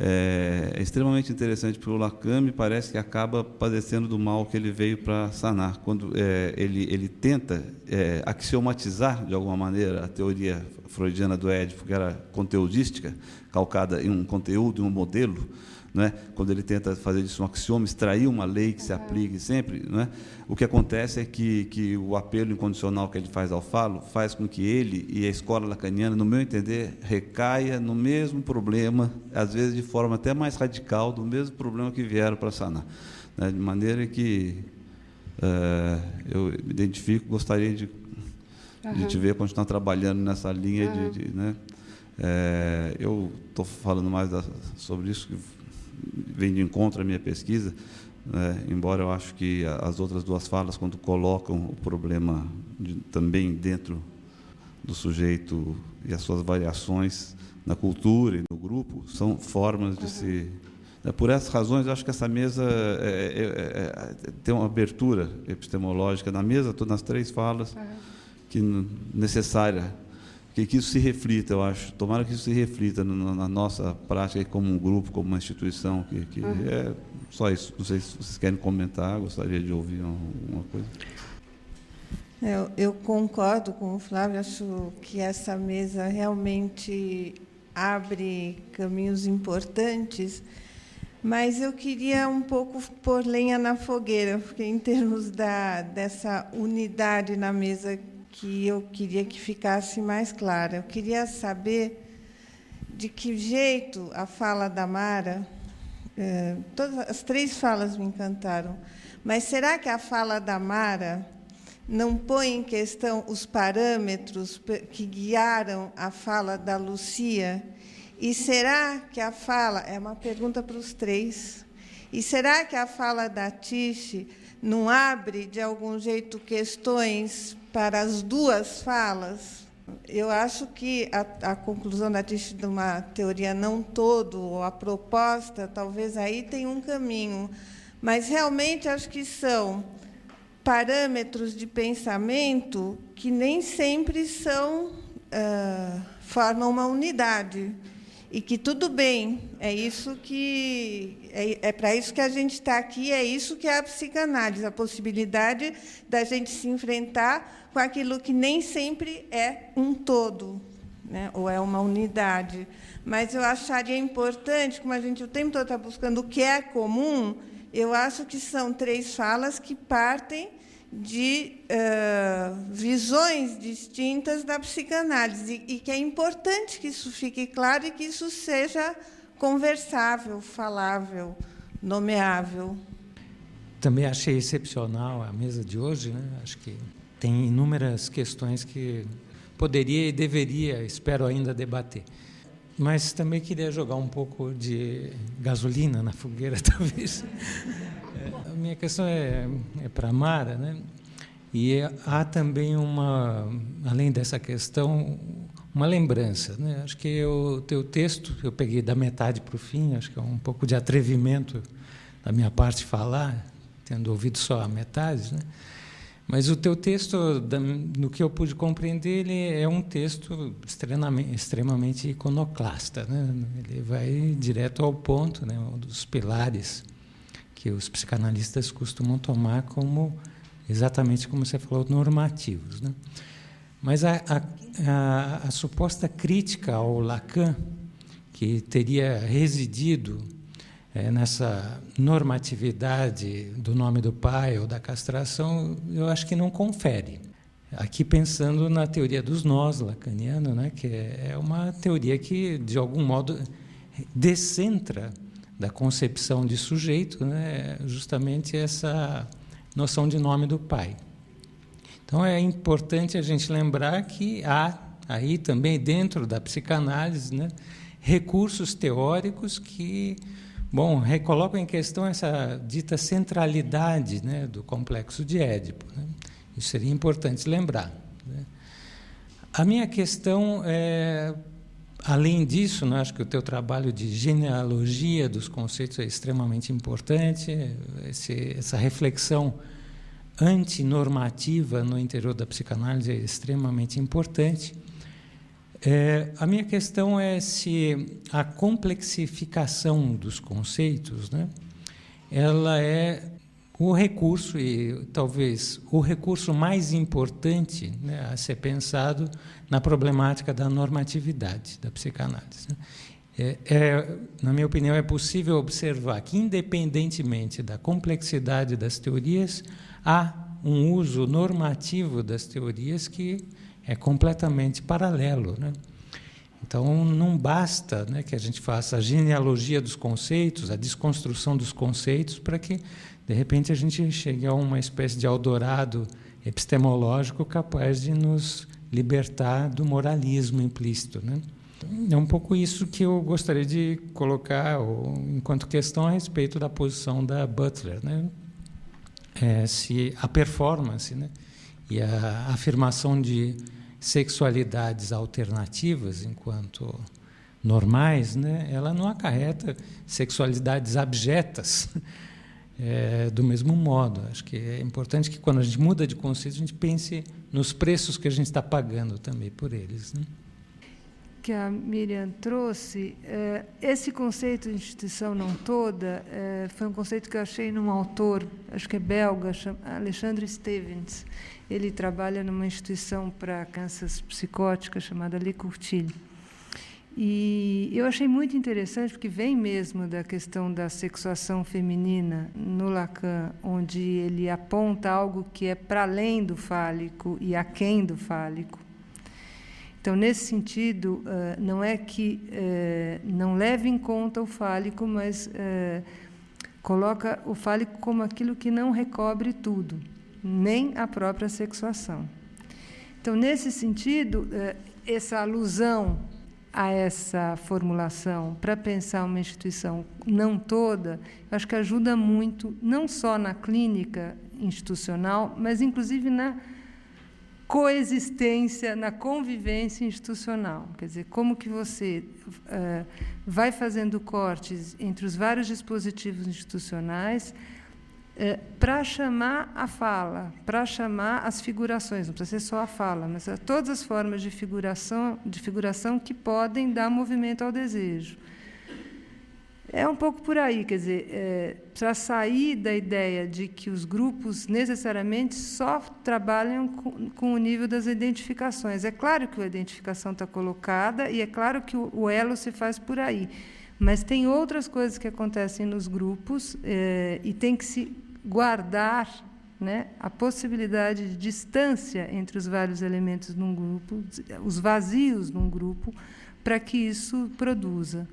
é extremamente interessante, porque o Lacan me parece que acaba padecendo do mal que ele veio para sanar, quando ele tenta axiomatizar, de alguma maneira, a teoria freudiana do Édipo, que era conteudística, calcada em um conteúdo, em um modelo, né? Quando ele tenta fazer disso um axioma, extrair uma lei que se aplique sempre, né? O que acontece é que o apelo incondicional que ele faz ao falo faz com que ele e a escola lacaniana, no meu entender, recaia no mesmo problema, às vezes de forma até mais radical, do mesmo problema que vieram para sanar, né? De maneira que eu me identifico, gostaria de te ver continuar trabalhando nessa linha né? Eu estou falando mais sobre isso, que vem de encontro à minha pesquisa, embora eu acho que as outras duas falas, quando colocam o problema também dentro do sujeito e as suas variações na cultura e no grupo, são formas de se... Por essas razões, eu acho que essa mesa tem uma abertura epistemológica na mesa, nas três falas, que necessária, que isso se reflita, eu acho. Tomara que isso se reflita na nossa prática como um grupo, como uma instituição, que é só isso. Não sei se vocês querem comentar, gostaria de ouvir alguma coisa. Eu concordo com o Flávio, acho que essa mesa realmente abre caminhos importantes, mas eu queria um pouco pôr lenha na fogueira, porque em termos dessa unidade na mesa que eu queria que ficasse mais clara. Eu queria saber de que jeito a fala da Mara, todas as três falas me encantaram, mas será que a fala da Mara não põe em questão os parâmetros que guiaram a fala da Lúcia? E será que a fala... É uma pergunta para os três. E será que a fala da Tish não abre, de algum jeito, questões para as duas falas? Eu acho que a conclusão da Tish de uma teoria não todo, ou a proposta, talvez aí tenha um caminho. Mas, realmente, acho que são parâmetros de pensamento que nem sempre formam uma unidade. E que tudo bem, é isso que para isso que a gente está aqui, é isso que é a psicanálise, a possibilidade da gente se enfrentar com aquilo que nem sempre é um todo, né, ou é uma unidade. Mas eu acharia importante, como a gente o tempo todo está buscando o que é comum, eu acho que são três falas que partem de visões distintas da psicanálise, e que é importante que isso fique claro e que isso seja conversável, falável, nomeável. Também achei excepcional a mesa de hoje, né? Acho que tem inúmeras questões que poderia e deveria, espero ainda, debater. Mas também queria jogar um pouco de gasolina na fogueira, talvez. A minha questão é para a Mara, né? E há também além dessa questão, uma lembrança, né? Acho que o teu texto, eu peguei da metade para o fim, acho que é um pouco de atrevimento da minha parte falar, tendo ouvido só a metade, né? Mas o teu texto, no que eu pude compreender, ele é um texto extremamente iconoclasta, né? Ele vai direto ao ponto, né? Um dos pilares que os psicanalistas costumam tomar como, exatamente como você falou, normativos, né? Mas a suposta crítica ao Lacan, que teria residido nessa normatividade do nome do pai ou da castração, eu acho que não confere. Aqui pensando na teoria dos nós lacaniana, né, que é uma teoria que, de algum modo, descentra da concepção de sujeito, né, justamente essa noção de nome do pai. Então, é importante a gente lembrar que há aí também, dentro da psicanálise, né, recursos teóricos que, recolocam em questão essa dita centralidade, né, do complexo de Édipo, né? Isso seria importante lembrar, né? A minha questão é, além disso, né, acho que o teu trabalho de genealogia dos conceitos é extremamente importante, essa reflexão antinormativa no interior da psicanálise é extremamente importante. A minha questão é se a complexificação dos conceitos, né, ela é o recurso, e talvez o recurso mais importante, né, a ser pensado na problemática da normatividade da psicanálise, né. Na minha opinião, é possível observar que, independentemente da complexidade das teorias, há um uso normativo das teorias que é completamente paralelo, né? Então, não basta, né, que a gente faça a genealogia dos conceitos, a desconstrução dos conceitos, para que, de repente, a gente chegue a uma espécie de eldorado epistemológico capaz de nos libertar do moralismo implícito, né? É um pouco isso que eu gostaria de colocar enquanto questão a respeito da posição da Butler, né? Se a performance, né, e a afirmação de sexualidades alternativas enquanto normais, né, ela não acarreta sexualidades abjetas do mesmo modo. Acho que é importante que, quando a gente muda de conceito, a gente pense nos preços que a gente está pagando também por eles, né? Que a Miriam trouxe, esse conceito de instituição não toda foi um conceito que eu achei num autor, acho que é belga, Alexandre Stevens. Ele trabalha numa instituição para crianças psicóticas chamada Le Courtille. E eu achei muito interessante, porque vem mesmo da questão da sexuação feminina no Lacan, onde ele aponta algo que é para além do fálico e aquém do fálico. Então, nesse sentido, não é que não leve em conta o fálico, mas coloca o fálico como aquilo que não recobre tudo, nem a própria sexuação. Então, nesse sentido, essa alusão a essa formulação para pensar uma instituição não toda, acho que ajuda muito, não só na clínica institucional, mas, inclusive, na coexistência, na convivência institucional. Quer dizer, como que você vai fazendo cortes entre os vários dispositivos institucionais para chamar a fala, para chamar as figurações, não precisa ser só a fala, mas todas as formas de figuração que podem dar movimento ao desejo. É um pouco por aí, quer dizer, para sair da ideia de que os grupos necessariamente só trabalham com o nível das identificações. É claro que a identificação está colocada e é claro que o elo se faz por aí, mas tem outras coisas que acontecem nos grupos e tem que se guardar, né, a possibilidade de distância entre os vários elementos num grupo, os vazios num grupo, para que isso produza.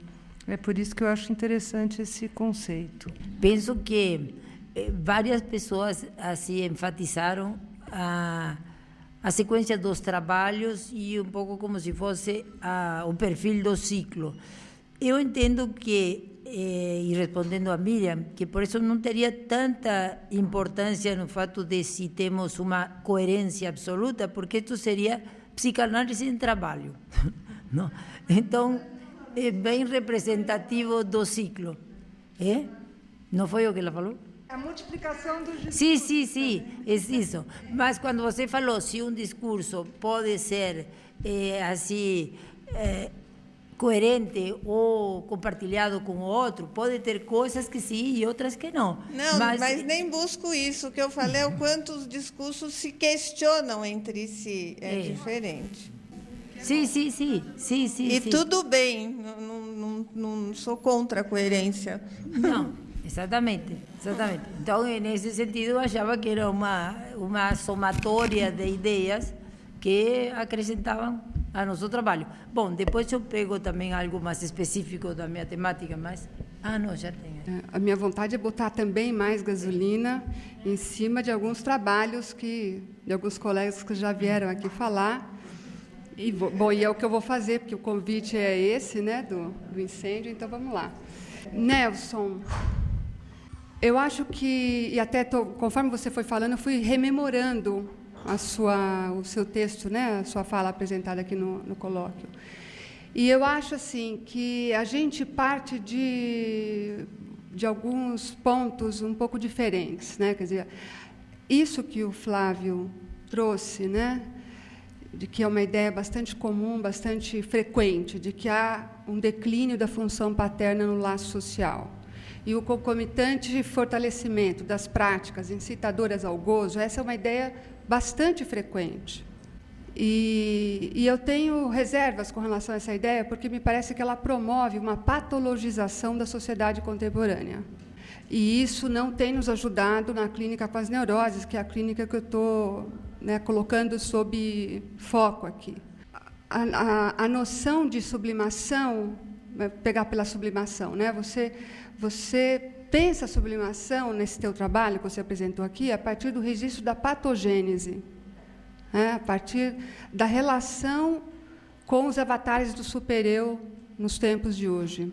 É por isso que eu acho interessante esse conceito. Penso que várias pessoas assim enfatizaram a sequência dos trabalhos e um pouco como se fosse o perfil do ciclo. Eu entendo que, e respondendo a Miriam, que por isso não teria tanta importância no fato de se temos uma coerência absoluta, porque isso seria psicanálise em trabalho. Não? Então, é bem representativo do ciclo. Não foi o que ela falou? A multiplicação dos discursos. Sim, é isso. Mas quando você falou se um discurso pode ser assim coerente ou compartilhado com o outro, pode ter coisas que sim e outras que não. Não, mas nem busco isso. O que eu falei é o quanto os discursos se questionam entre si. É diferente. Sim. E tudo bem, não sou contra a coerência. Não, exatamente. Então, nesse sentido, eu achava que era uma somatória de ideias que acrescentavam a nosso trabalho. Bom, depois eu pego também algo mais específico da minha temática, mas... não, já tenho. A minha vontade é botar também mais gasolina em cima de alguns trabalhos de alguns colegas que já vieram aqui falar. E é o que eu vou fazer, porque o convite é esse, né, do incêndio, então vamos lá. Nelson, eu acho que, e até conforme você foi falando, eu fui rememorando o seu texto, né, a sua fala apresentada aqui no colóquio. E eu acho assim que a gente parte de alguns pontos um pouco diferentes, né? Quer dizer, isso que o Flávio trouxe, né, de que é uma ideia bastante comum, bastante frequente, de que há um declínio da função paterna no laço social. E o concomitante fortalecimento das práticas incitadoras ao gozo, essa é uma ideia bastante frequente. E eu tenho reservas com relação a essa ideia, porque me parece que ela promove uma patologização da sociedade contemporânea. E isso não tem nos ajudado na clínica com as neuroses, que é a clínica que eu estou colocando sob foco aqui. A noção de sublimação, pegar pela sublimação, né? Você pensa a sublimação nesse teu trabalho que você apresentou aqui a partir do registro da patogênese, a partir da relação com os avatares do super-eu nos tempos de hoje.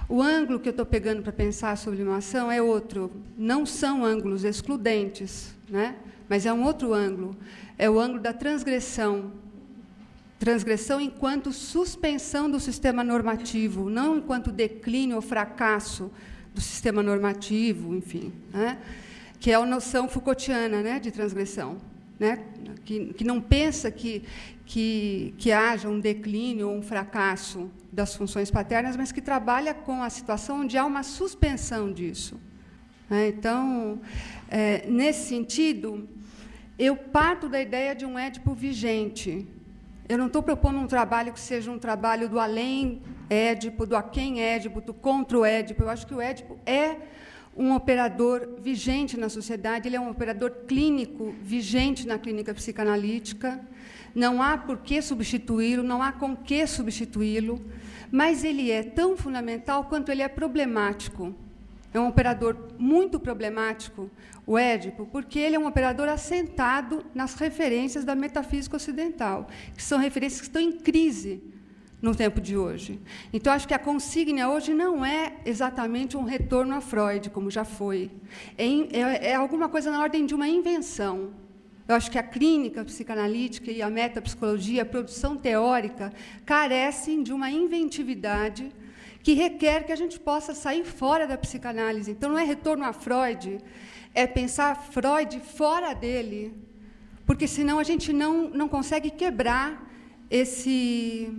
O ângulo que eu estou pegando para pensar a sublimação é outro. Não são ângulos excludentes, né? Mas é um outro ângulo. É o ângulo da transgressão. Transgressão enquanto suspensão do sistema normativo, não enquanto declínio ou fracasso do sistema normativo, enfim, né? Que é a noção Foucaultiana, né, de transgressão, né? Que não pensa que haja um declínio ou um fracasso das funções paternas, mas que trabalha com a situação onde há uma suspensão disso. Então, nesse sentido, eu parto da ideia de um Édipo vigente. Eu não estou propondo um trabalho que seja um trabalho do além Édipo, do aquém Édipo, do contra o Édipo. Eu acho que o Édipo é um operador vigente na sociedade, ele é um operador clínico vigente na clínica psicanalítica. Não há por que substituí-lo, não há com que substituí-lo, mas ele é tão fundamental quanto ele é problemático. É um operador muito problemático, o Édipo, porque ele é um operador assentado nas referências da metafísica ocidental, que são referências que estão em crise no tempo de hoje. Então, acho que a consígnia hoje não é exatamente um retorno a Freud, como já foi. É alguma coisa na ordem de uma invenção. Eu acho que a clínica psicanalítica e a metapsicologia, a produção teórica, carecem de uma inventividade que requer que a gente possa sair fora da psicanálise. Então, não é retorno a Freud, é pensar Freud fora dele, porque, senão, a gente não consegue quebrar esse...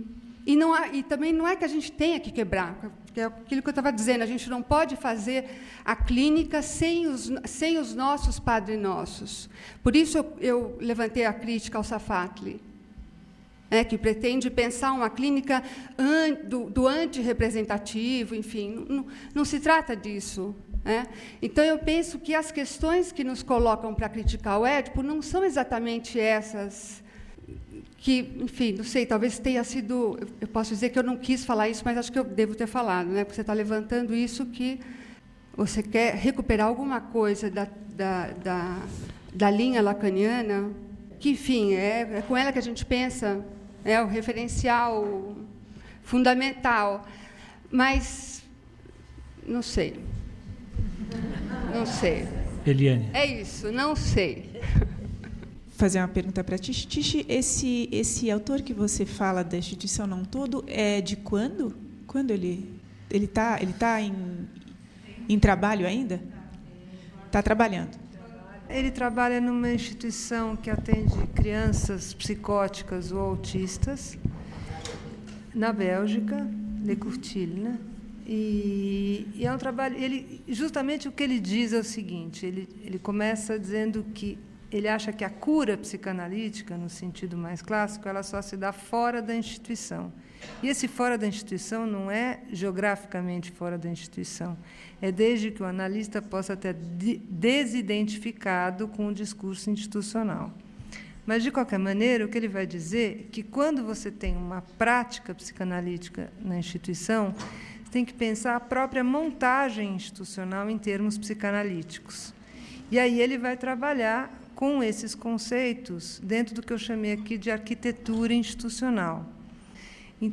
E também não é que a gente tenha que quebrar, porque é aquilo que eu estava dizendo, a gente não pode fazer a clínica sem os nossos Padre Nossos. Por isso eu levantei a crítica ao Safatli, que pretende pensar uma clínica do antirrepresentativo, enfim, não se trata disso. Então, eu penso que as questões que nos colocam para criticar o Édipo não são exatamente essas... que, enfim, não sei, talvez tenha sido... Eu posso dizer que eu não quis falar isso, mas acho que eu devo ter falado, né? Porque você está levantando isso, que você quer recuperar alguma coisa da linha lacaniana, que, enfim, é com ela que a gente pensa, é o referencial fundamental. Mas, não sei. Não sei. Eliane. É isso, não sei. Fazer uma pergunta para Tishi. Tishi, esse autor que você fala da instituição não todo é de quando? Quando ele tá em trabalho ainda? Está trabalhando. Ele trabalha numa instituição que atende crianças psicóticas ou autistas na Bélgica, Le Courtille, né? E é um trabalho. Justamente o que ele diz é o seguinte: ele começa dizendo que ele acha que a cura psicanalítica, no sentido mais clássico, ela só se dá fora da instituição. E esse fora da instituição não é geograficamente fora da instituição, é desde que o analista possa ter desidentificado com o discurso institucional. Mas, de qualquer maneira, o que ele vai dizer é que, quando você tem uma prática psicanalítica na instituição, você tem que pensar a própria montagem institucional em termos psicanalíticos. E aí ele vai trabalhar com esses conceitos dentro do que eu chamei aqui de arquitetura institucional.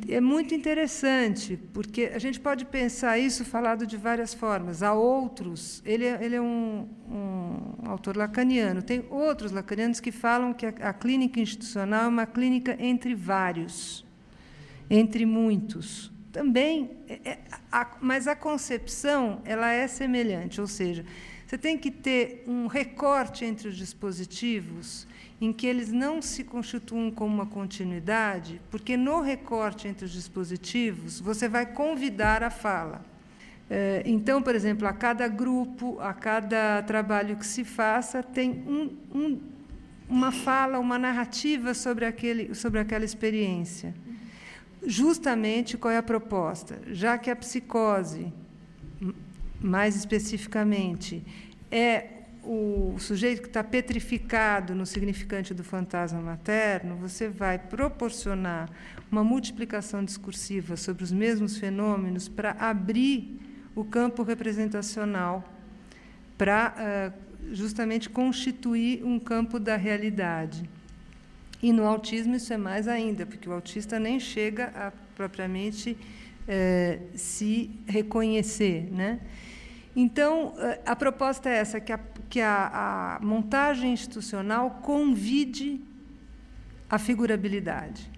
É muito interessante, porque a gente pode pensar isso falado de várias formas. Há outros, ele é um autor lacaniano, tem outros lacanianos que falam que a clínica institucional é uma clínica entre vários, entre muitos. Também, mas a concepção ela é semelhante, ou seja, você tem que ter um recorte entre os dispositivos em que eles não se constituam como uma continuidade, porque, no recorte entre os dispositivos, você vai convidar a fala. Então, por exemplo, a cada grupo, a cada trabalho que se faça, tem uma fala, uma narrativa sobre aquela experiência. Justamente, qual é a proposta? Já que a psicose, mais especificamente, é o sujeito que está petrificado no significante do fantasma materno, você vai proporcionar uma multiplicação discursiva sobre os mesmos fenômenos para abrir o campo representacional, para justamente constituir um campo da realidade. E no autismo isso é mais ainda, porque o autista nem chega a propriamente se reconhecer, né? Então, a proposta é essa, que a montagem institucional convide a figurabilidade,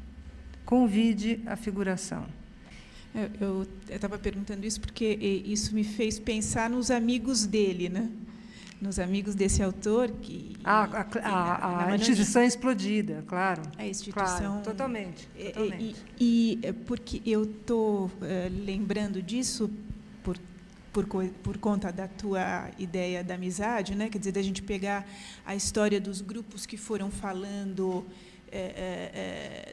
convide a figuração. Eu estava perguntando isso porque isso me fez pensar nos amigos dele, né? Nos amigos desse autor que a instituição explodida, claro. A instituição, claro, totalmente. E porque eu estou lembrando disso por conta da tua ideia da amizade, né? Quer dizer, da gente pegar a história dos grupos que foram falando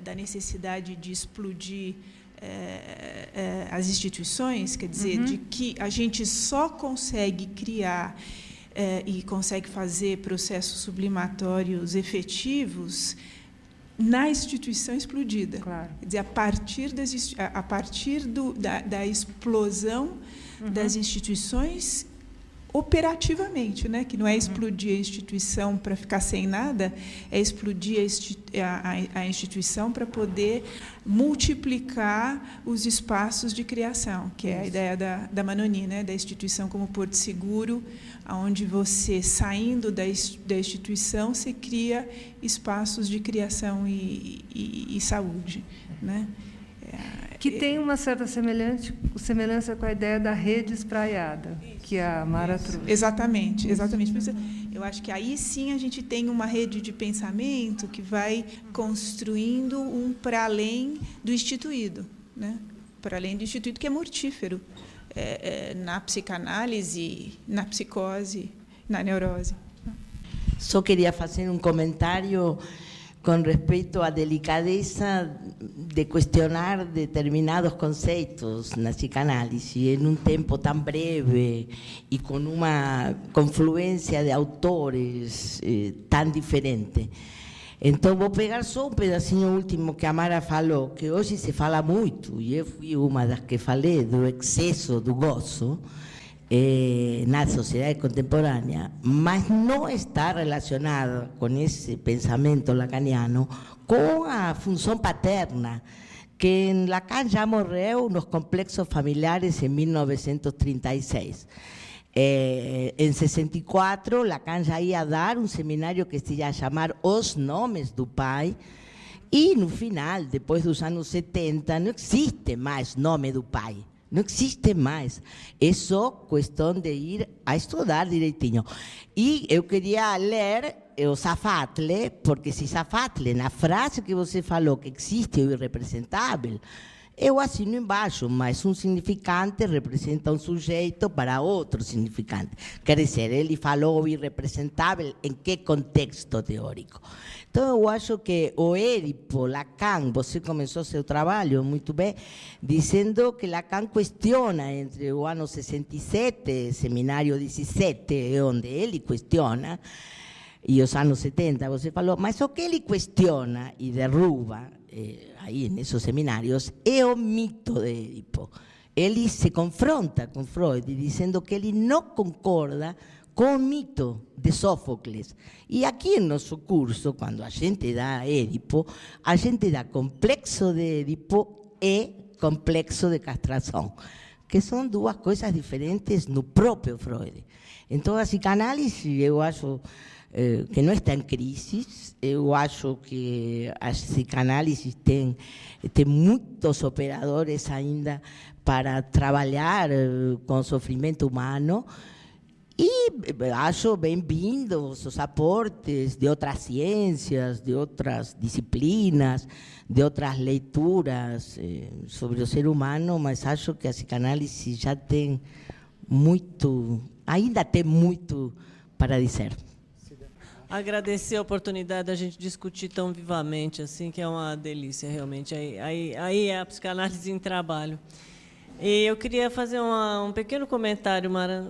da necessidade de explodir as instituições, quer dizer, de que a gente só consegue criar e consegue fazer processos sublimatórios efetivos na instituição explodida. Claro. Quer dizer, a partir da explosão das instituições operativamente, né? Que não é explodir a instituição para ficar sem nada, é explodir a instituição para poder multiplicar os espaços de criação, que é a ideia da Manoni, né? Da instituição como porto seguro, onde você, saindo da instituição, você cria espaços de criação e saúde, né? Que tem uma certa semelhança com a ideia da rede espraiada, que a Mara trouxe. Exatamente. Eu acho que aí sim a gente tem uma rede de pensamento que vai construindo um para além do instituído, né? Para além do instituído, que é mortífero na psicanálise, na psicose, na neurose. Só queria fazer um comentário con respecto a delicadeza de cuestionar determinados conceitos na psicanálise en un tempo tan breve y con una confluencia de autores tan diferente. Então, vou pegar só um pedacinho último que a Mara falou, que hoje se fala muito, e eu fui uma das que falei do excesso do gozo na sociedade contemporânea, mas não está relacionado com esse pensamento lacaniano com a função paterna, que Lacan já morreu nos complexos familiares em 1936. Em 64, Lacan já ia dar um seminário que se ia chamar Os Nomes do Pai, e no final, depois dos anos 70, não existe mais nome do pai. Não existe mais. É só questão de ir a estudar direitinho. E eu queria ler o Safatli, porque se Safatli, na frase que você falou, que existe o irrepresentável, eu assino embaixo, mas um significante representa um sujeito para outro significante. Quer dizer, ele falou o irrepresentável em que contexto teórico? Então, eu acho que o Édipo, Lacan, você começou seu trabalho muito bem, dizendo que Lacan questiona entre o ano 67, seminário 17, onde ele questiona, e os anos 70, você falou, mas o que ele questiona e derruba, aí nesses seminários, é o mito de Édipo. Ele se confronta com Freud, dizendo que ele não concorda com o mito de Sófocles. E aqui no nosso curso, quando a gente dá Édipo, a gente dá complexo de Édipo e complexo de castração, que são duas coisas diferentes no próprio Freud. Então, a psicanálise, eu acho que não está em crise. Eu acho que a psicanálise tem muitos operadores ainda para trabalhar com o sofrimento humano, e acho bem-vindos os aportes de outras ciências, de outras disciplinas, de outras leituras sobre o ser humano, mas acho que a psicanálise já tem muito, ainda tem muito para dizer. Agradecer a oportunidade da gente discutir tão vivamente, assim, que é uma delícia, realmente. Aí é a psicanálise em trabalho. E eu queria fazer um pequeno comentário, Mara.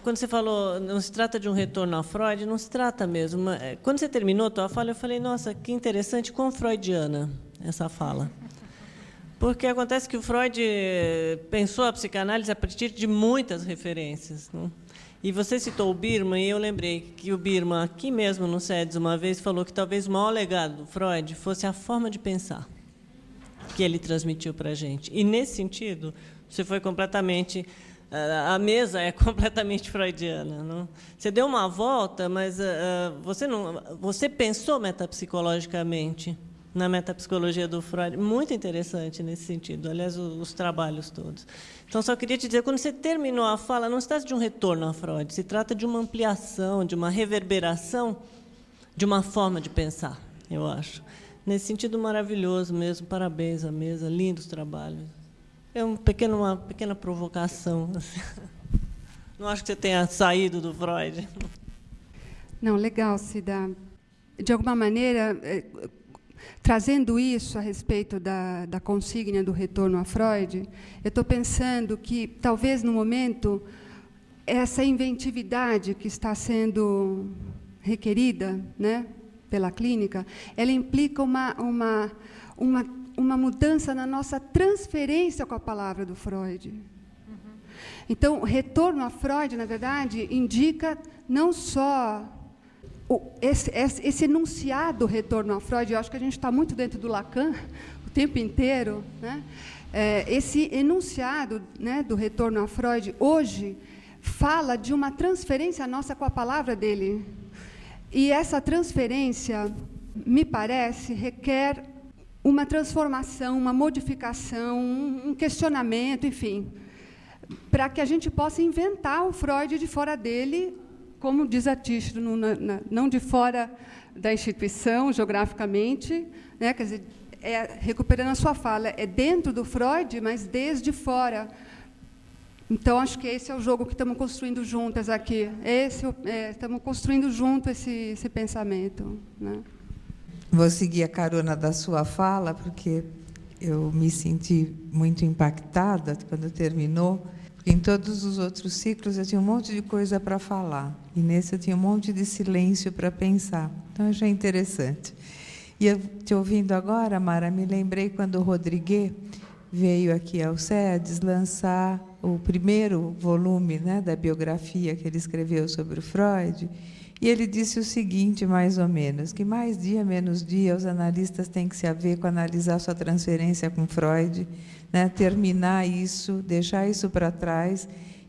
Quando você falou, não se trata de um retorno ao Freud, não se trata mesmo. Quando você terminou a tua fala, eu falei, nossa, que interessante, quão freudiana essa fala. Porque acontece que o Freud pensou a psicanálise a partir de muitas referências, né? E você citou o Birman, e eu lembrei que o Birman, aqui mesmo no SEDES, uma vez, falou que talvez o maior legado do Freud fosse a forma de pensar que ele transmitiu para a gente. E, nesse sentido, você foi completamente... A mesa é completamente freudiana. Não? Você deu uma volta, mas você pensou metapsicologicamente na metapsicologia do Freud. Muito interessante nesse sentido, aliás, os trabalhos todos. Então, só queria te dizer, quando você terminou a fala, não se trata de um retorno a Freud, se trata de uma ampliação, de uma reverberação de uma forma de pensar, eu acho. Nesse sentido, maravilhoso mesmo. Parabéns à mesa, lindos trabalhos. É uma pequena provocação. Não acho que você tenha saído do Freud. Não, legal, Cida. De alguma maneira, trazendo isso a respeito da consigna do retorno a Freud, eu estou pensando que, talvez, no momento, essa inventividade que está sendo requerida, né, pela clínica, ela implica uma mudança na nossa transferência com a palavra do Freud. Então, retorno a Freud, na verdade, indica não só esse enunciado retorno a Freud, eu acho que a gente está muito dentro do Lacan o tempo inteiro, né? Esse enunciado, né, do retorno a Freud, hoje, fala de uma transferência nossa com a palavra dele. E essa transferência, me parece, requer uma transformação, uma modificação, um questionamento, enfim, para que a gente possa inventar o Freud de fora dele, como diz a Tish, não de fora da instituição, geograficamente, né? Quer dizer, recuperando a sua fala, é dentro do Freud, mas desde fora. Então, acho que esse é o jogo que estamos construindo juntas aqui. Estamos construindo junto esse pensamento, né? Vou seguir a carona da sua fala, porque eu me senti muito impactada quando terminou, porque em todos os outros ciclos eu tinha um monte de coisa para falar, e nesse eu tinha um monte de silêncio para pensar. Então, eu achei interessante. E eu, te ouvindo agora, Mara, me lembrei quando o Rodrigues veio aqui ao SEDES lançar o primeiro volume, né, da biografia que ele escreveu sobre o Freud. E ele disse o seguinte, mais ou menos, que mais dia, menos dia, os analistas têm que se haver com analisar sua transferência com Freud, né, terminar isso, deixar isso para trás,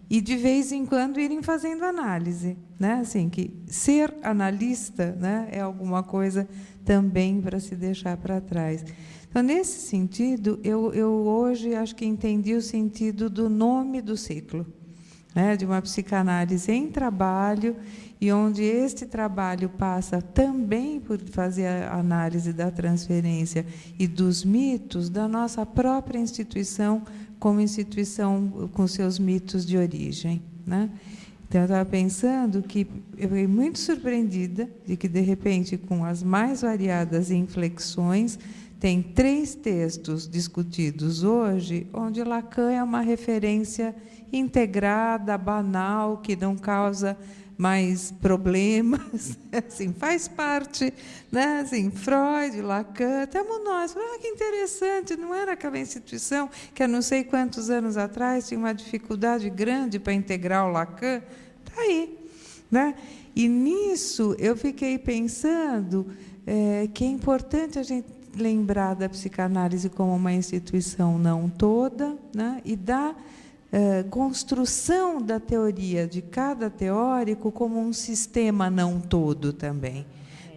e, de vez em quando, irem fazendo análise. Né, assim, que ser analista, né, é alguma coisa também para se deixar para trás. Então, nesse sentido, eu hoje acho que entendi o sentido do nome do ciclo, né, de uma psicanálise em trabalho, e onde este trabalho passa também por fazer a análise da transferência e dos mitos da nossa própria instituição, como instituição com seus mitos de origem. Né? Então, eu estava pensando que eu fiquei muito surpreendida de que, de repente, com as mais variadas inflexões, tem 3 textos discutidos hoje, onde Lacan é uma referência integrada, banal, que não causa mais problemas, assim, faz parte, né? Assim, Freud, Lacan, estamos nós. Que interessante, não era aquela instituição que há não sei quantos anos atrás tinha uma dificuldade grande para integrar o Lacan? Está aí. Né? E, nisso, eu fiquei pensando que é importante a gente lembrar da psicanálise como uma instituição não toda, né? E da construção da teoria de cada teórico como um sistema não todo também.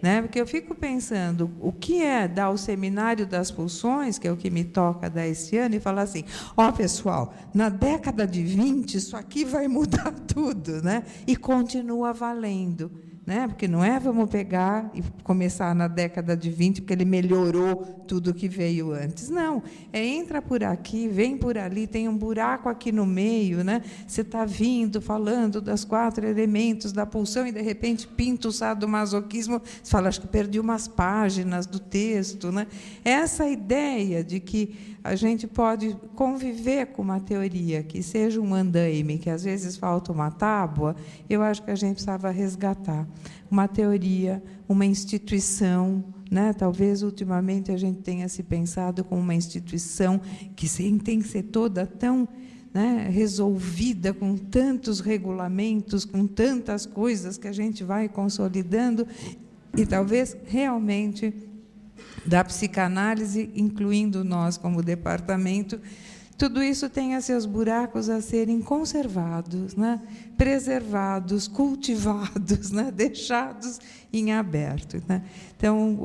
Né? Porque eu fico pensando, o que é dar o seminário das pulsões, que é o que me toca dar esse ano, e falar assim, pessoal, na década de 20, isso aqui vai mudar tudo, né? E continua valendo. Né? Porque não é vamos pegar e começar na década de 20, porque ele melhorou tudo que veio antes. Não, entra por aqui, vem por ali, tem um buraco aqui no meio, né? Você está vindo, falando das 4 elementos da pulsão, e, de repente, pinta o sadomasoquismo, você fala, acho que perdi umas páginas do texto. Né? Essa ideia de que a gente pode conviver com uma teoria que seja um andaime, que às vezes falta uma tábua, eu acho que a gente precisava resgatar. Uma teoria, uma instituição, né? Talvez, ultimamente, a gente tenha se pensado como uma instituição que tem que ser toda tão né, resolvida com tantos regulamentos, com tantas coisas que a gente vai consolidando, e talvez realmente da psicanálise, incluindo nós como departamento, tudo isso tenha seus buracos a serem conservados, né, preservados, cultivados, né, deixados em aberto, né. Então,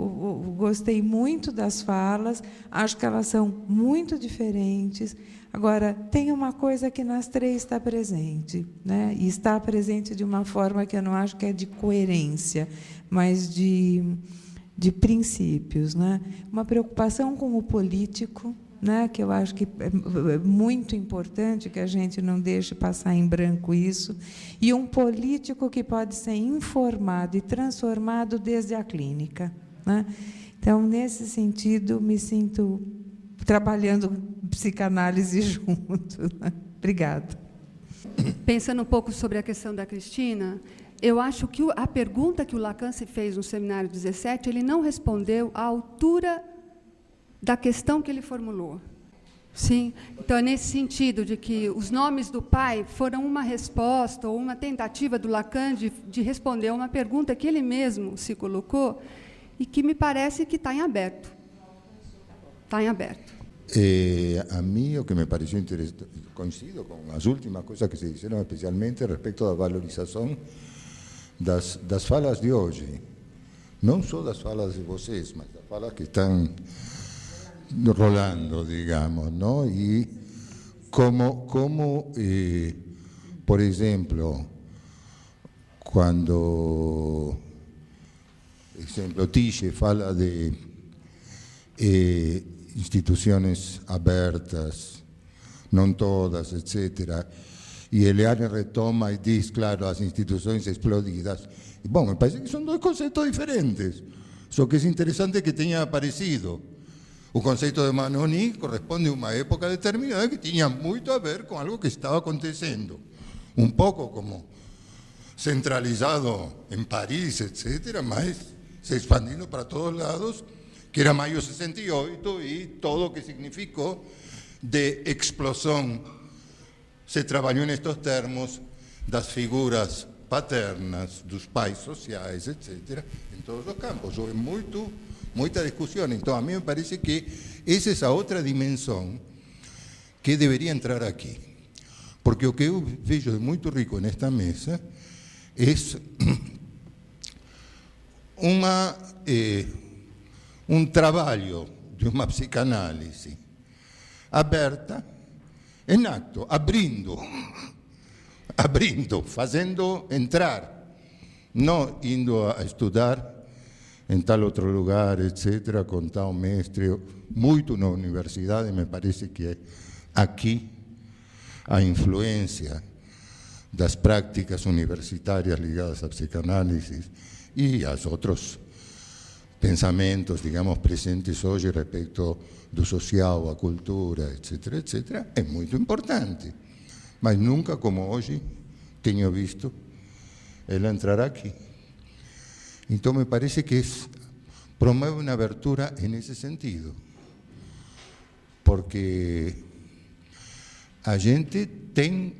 gostei muito das falas, acho que elas são muito diferentes. Agora, tem uma coisa que nas três está presente, né, e está presente de uma forma que eu não acho que é de coerência, mas de princípios, né. Uma preocupação com o político, né, que eu acho que é muito importante que a gente não deixe passar em branco isso, e um político que pode ser informado e transformado desde a clínica, né. Então, nesse sentido, me sinto trabalhando psicanálise junto, né? Obrigada. Pensando um pouco sobre a questão da Cristina, eu acho que a pergunta que o Lacan se fez no seminário 17, ele não respondeu à altura da questão que ele formulou. Sim, então é nesse sentido de que os nomes do pai foram uma resposta ou uma tentativa do Lacan de responder a uma pergunta que ele mesmo se colocou e que me parece que está em aberto. Está em aberto. A mí o que me pareció interesante, coincido con las últimas cosas que se dijeron, especialmente respecto da valorização das falas de hoje. Não só das falas de vocês, mas das falas que están rolando, digamos, ¿no? Y como por ejemplo, cuando, Tiche fala de instituciones abertas, no todas, etc., y Eliane retoma y dice, claro, las instituciones explodidas. Y bueno, me parece que son dos conceptos diferentes. Eso que es interesante que tenha aparecido. O conceito de Manoni corresponde a uma época determinada que tinha muito a ver com algo que estava acontecendo. Um pouco como centralizado em Paris, etc., mas se expandindo para todos lados, que era maio de 68 e todo o que significou de explosão. Se trabalhou nestes termos das figuras paternas, dos pais sociais, etc., em todos os campos. Houve muita discussão. Então, a mim me parece que essa é essa outra dimensão que deveria entrar aqui. Porque o que eu vejo de muito rico nesta mesa é um trabalho de uma psicanálise aberta, em acto, abrindo, fazendo entrar, não indo a estudar em tal outro lugar, etc., com tal mestre, muito na universidade. Me parece que aqui a influência das práticas universitárias ligadas à psicanálise e aos outros pensamentos, digamos, presentes hoje respeito do social, a cultura, etc., etc., é muito importante. Mas nunca como hoje tenho visto ela entrar aqui. Então, me parece que promove uma abertura nesse sentido, porque a gente tem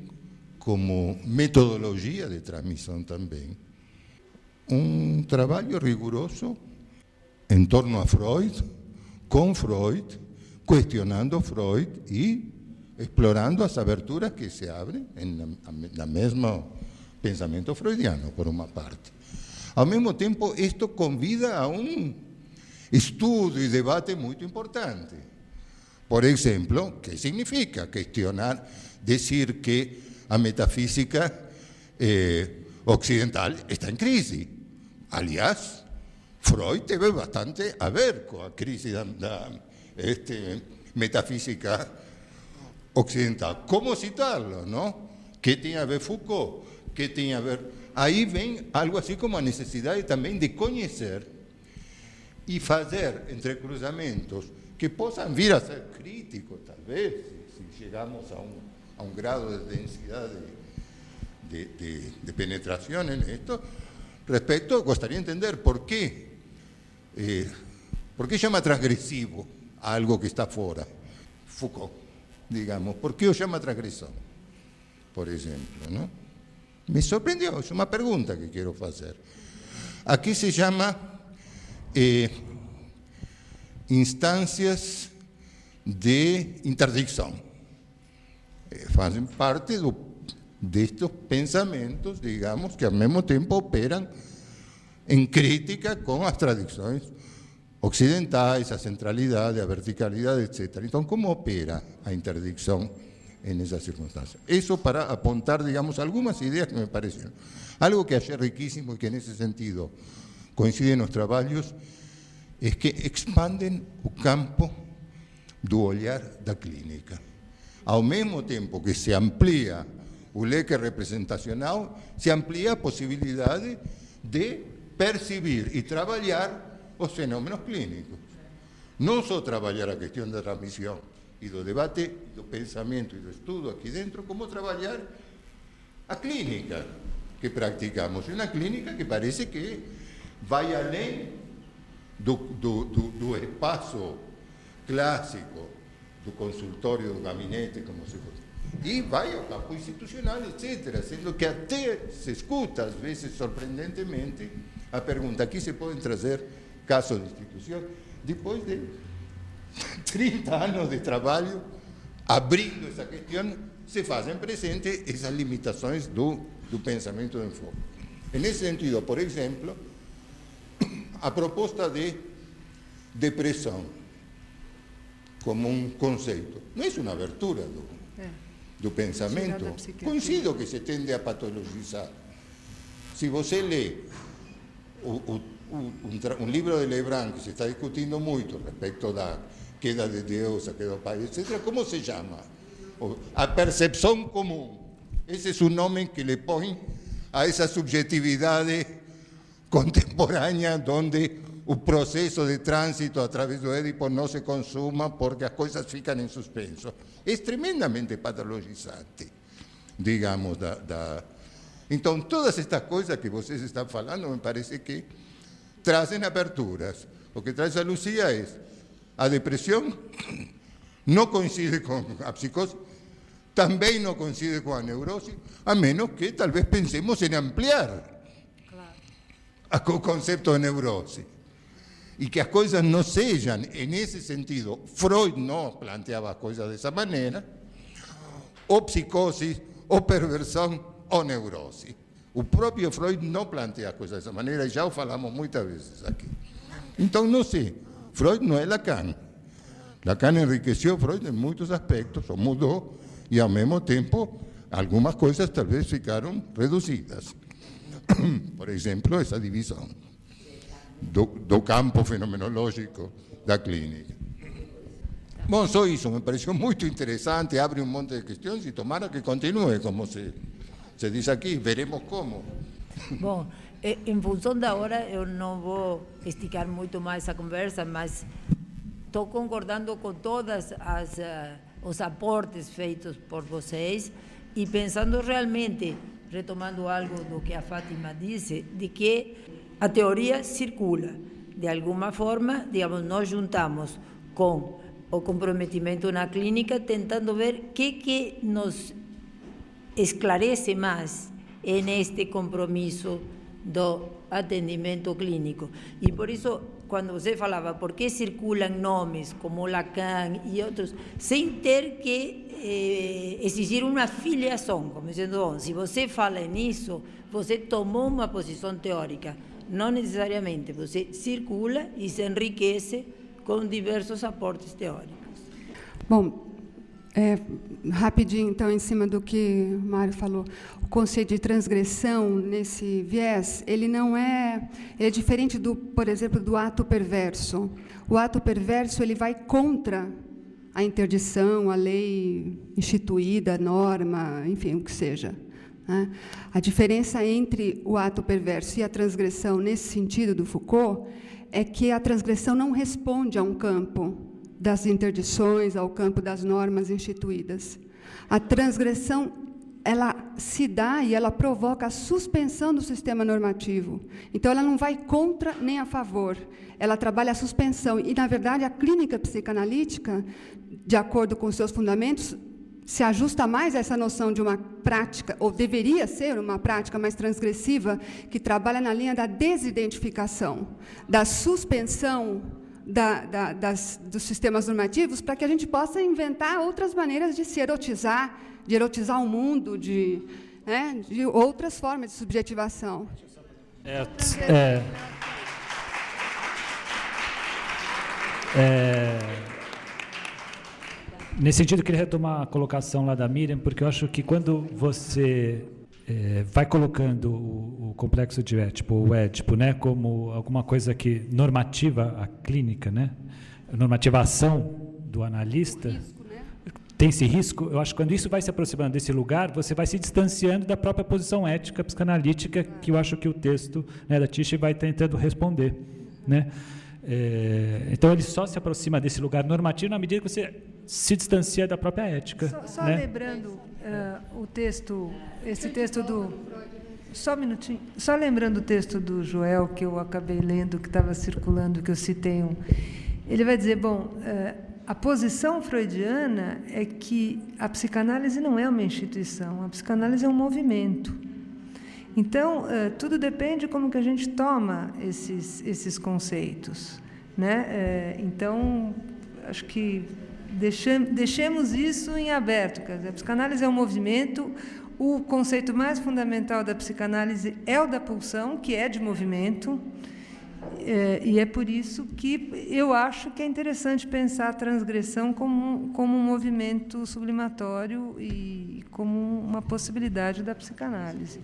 como metodologia de transmissão também um trabalho rigoroso em torno a Freud, com Freud, questionando Freud e explorando as aberturas que se abrem no mesmo pensamento freudiano, por uma parte. Ao mesmo tempo, isto convida a um estudo e debate muito importante. Por exemplo, o que significa questionar, dizer que a metafísica ocidental está em crise? Aliás, Freud teve bastante a ver com a crise da metafísica ocidental. Como citarlo, não? Que tem a ver Foucault? Que tem a ver... Aí vem algo assim como a necessidade também de conhecer e fazer entrecruzamentos que possam vir a ser críticos, talvez, se chegamos a um grau de densidade de penetração nisto. Respeito, gostaria de entender por quê chama transgressivo a algo que está fora. Foucault. digamos. ¿Por qué os llama transgresión? Por ejemplo, ¿no? Me sorprendió, es una pregunta que quiero hacer. Aquí se llama instancias de interdicción. Hacen parte de estos pensamientos, digamos, que al mismo tiempo operan en crítica con las tradiciones occidentales, a centralidad, a verticalidad, etc. Entonces, ¿cómo opera la interdicción en esas circunstancias? Eso para apuntar, digamos, algunas ideas que me parecieron. Algo que achei riquísimo y que en ese sentido coincide en los trabajos es que expanden el campo do olhar da clínica. Ao mesmo tempo que se amplia o leque representacional, se amplia a possibilidade de percibir e trabalhar os fenômenos clínicos. Não só trabalhar a questão da transmissão e do debate, do pensamento e do estudo aqui dentro, como trabalhar a clínica que praticamos. É uma clínica que parece que vai além do espaço clássico do consultório, do gabinete, como se fosse. E vai ao campo institucional, etc., sendo que até se escuta, às vezes, surpreendentemente, a pergunta: aqui se podem trazer casos de instituição? Depois de 30 anos de trabalho, abrindo essa questão, se fazem presentes essas limitações do pensamento do enfoque. Nesse sentido, por exemplo, a proposta de depressão como um conceito não é uma abertura do pensamento. Coincido que se tende a patologizar. Se você lê um livro de Lebrun, que se está discutindo muito respeito da queda de Deus, a queda do Pai, etc., como se chama? A percepção comum. Esse é o nome que le põe a essa subjetividade contemporânea, onde o processo de trânsito através do Édipo não se consuma porque as coisas ficam em suspenso. É tremendamente patologizante, digamos. Então, todas estas coisas que vocês estão falando, me parece que trazem aberturas. O que traz a Lucía é a depressão não coincide com a psicose, também não coincide com a neurose, a menos que talvez pensemos em ampliar o conceito de neurose. E que as coisas não sejam, nesse sentido, Freud não planteava as coisas dessa maneira, ou psicose, ou perversão, ou neurose. O próprio Freud não plantea as coisas dessa maneira, e já o falamos muitas vezes aqui. Então, não sei, Freud não é Lacan. Lacan enriqueceu Freud em muitos aspectos, ou mudou, e ao mesmo tempo, algumas coisas talvez ficaram reduzidas. Por exemplo, essa divisão do campo fenomenológico da clínica. Bom, só isso, me pareceu muito interessante, abre um monte de questões e tomara que continue, como se diz aqui, veremos como. Bom, em função da hora, eu não vou esticar muito mais a conversa, mas estou concordando com todos os aportes feitos por vocês e pensando realmente, retomando algo do que a Fátima disse, de que a teoria circula. De alguma forma, digamos, nós juntamos com o comprometimento na clínica, tentando ver o que nos esclarece mais neste compromisso do atendimento clínico. E por isso, quando você falava por que circulam nomes como Lacan e outros, sem ter que exigir uma filiação, como dizendo, bom, se você fala nisso, você tomou uma posição teórica. Não necessariamente, você circula e se enriquece com diversos aportes teóricos. Bom, rapidinho, então, em cima do que o Mário falou, o conceito de transgressão, nesse viés, ele é diferente, por exemplo, do ato perverso. O ato perverso ele vai contra a interdição, a lei instituída, a norma, enfim, o que seja. A diferença entre o ato perverso e a transgressão, nesse sentido do Foucault, é que a transgressão não responde a um campo das interdições, ao campo das normas instituídas. A transgressão, ela se dá e ela provoca a suspensão do sistema normativo. Então, ela não vai contra nem a favor. Ela trabalha a suspensão. E, na verdade, a clínica psicanalítica de acordo com os seus fundamentos, se ajusta mais a essa noção de uma prática, ou deveria ser uma prática mais transgressiva, que trabalha na linha da desidentificação, da suspensão dos sistemas normativos, para que a gente possa inventar outras maneiras de se erotizar, de erotizar o mundo, de outras formas de subjetivação. Nesse sentido, eu queria retomar a colocação lá da Miriam, porque eu acho que quando você vai colocando o complexo de Édipo, o Édipo, né, como alguma coisa que normativa a clínica, né, normativa a ação do analista, tem esse risco. Eu acho que quando isso vai se aproximando desse lugar, você vai se distanciando da própria posição ética psicanalítica, que eu acho que o texto, né, da Tish vai tentando responder, né? Então ele só se aproxima desse lugar normativo na medida que você se distancia da própria ética. Só né? lembrando esse texto do... Só um minutinho. Só lembrando o texto do Joel, que eu acabei lendo, que estava circulando, que eu citei ele vai dizer, a posição freudiana é que a psicanálise não é uma instituição, a psicanálise é um movimento. Então, tudo depende de como que a gente toma esses conceitos, né? Então, acho que deixemos isso em aberto. Quer dizer, a psicanálise é um movimento, o conceito mais fundamental da psicanálise é o da pulsão, que é de movimento, e é por isso que eu acho que é interessante pensar a transgressão como um movimento sublimatório e como uma possibilidade da psicanálise.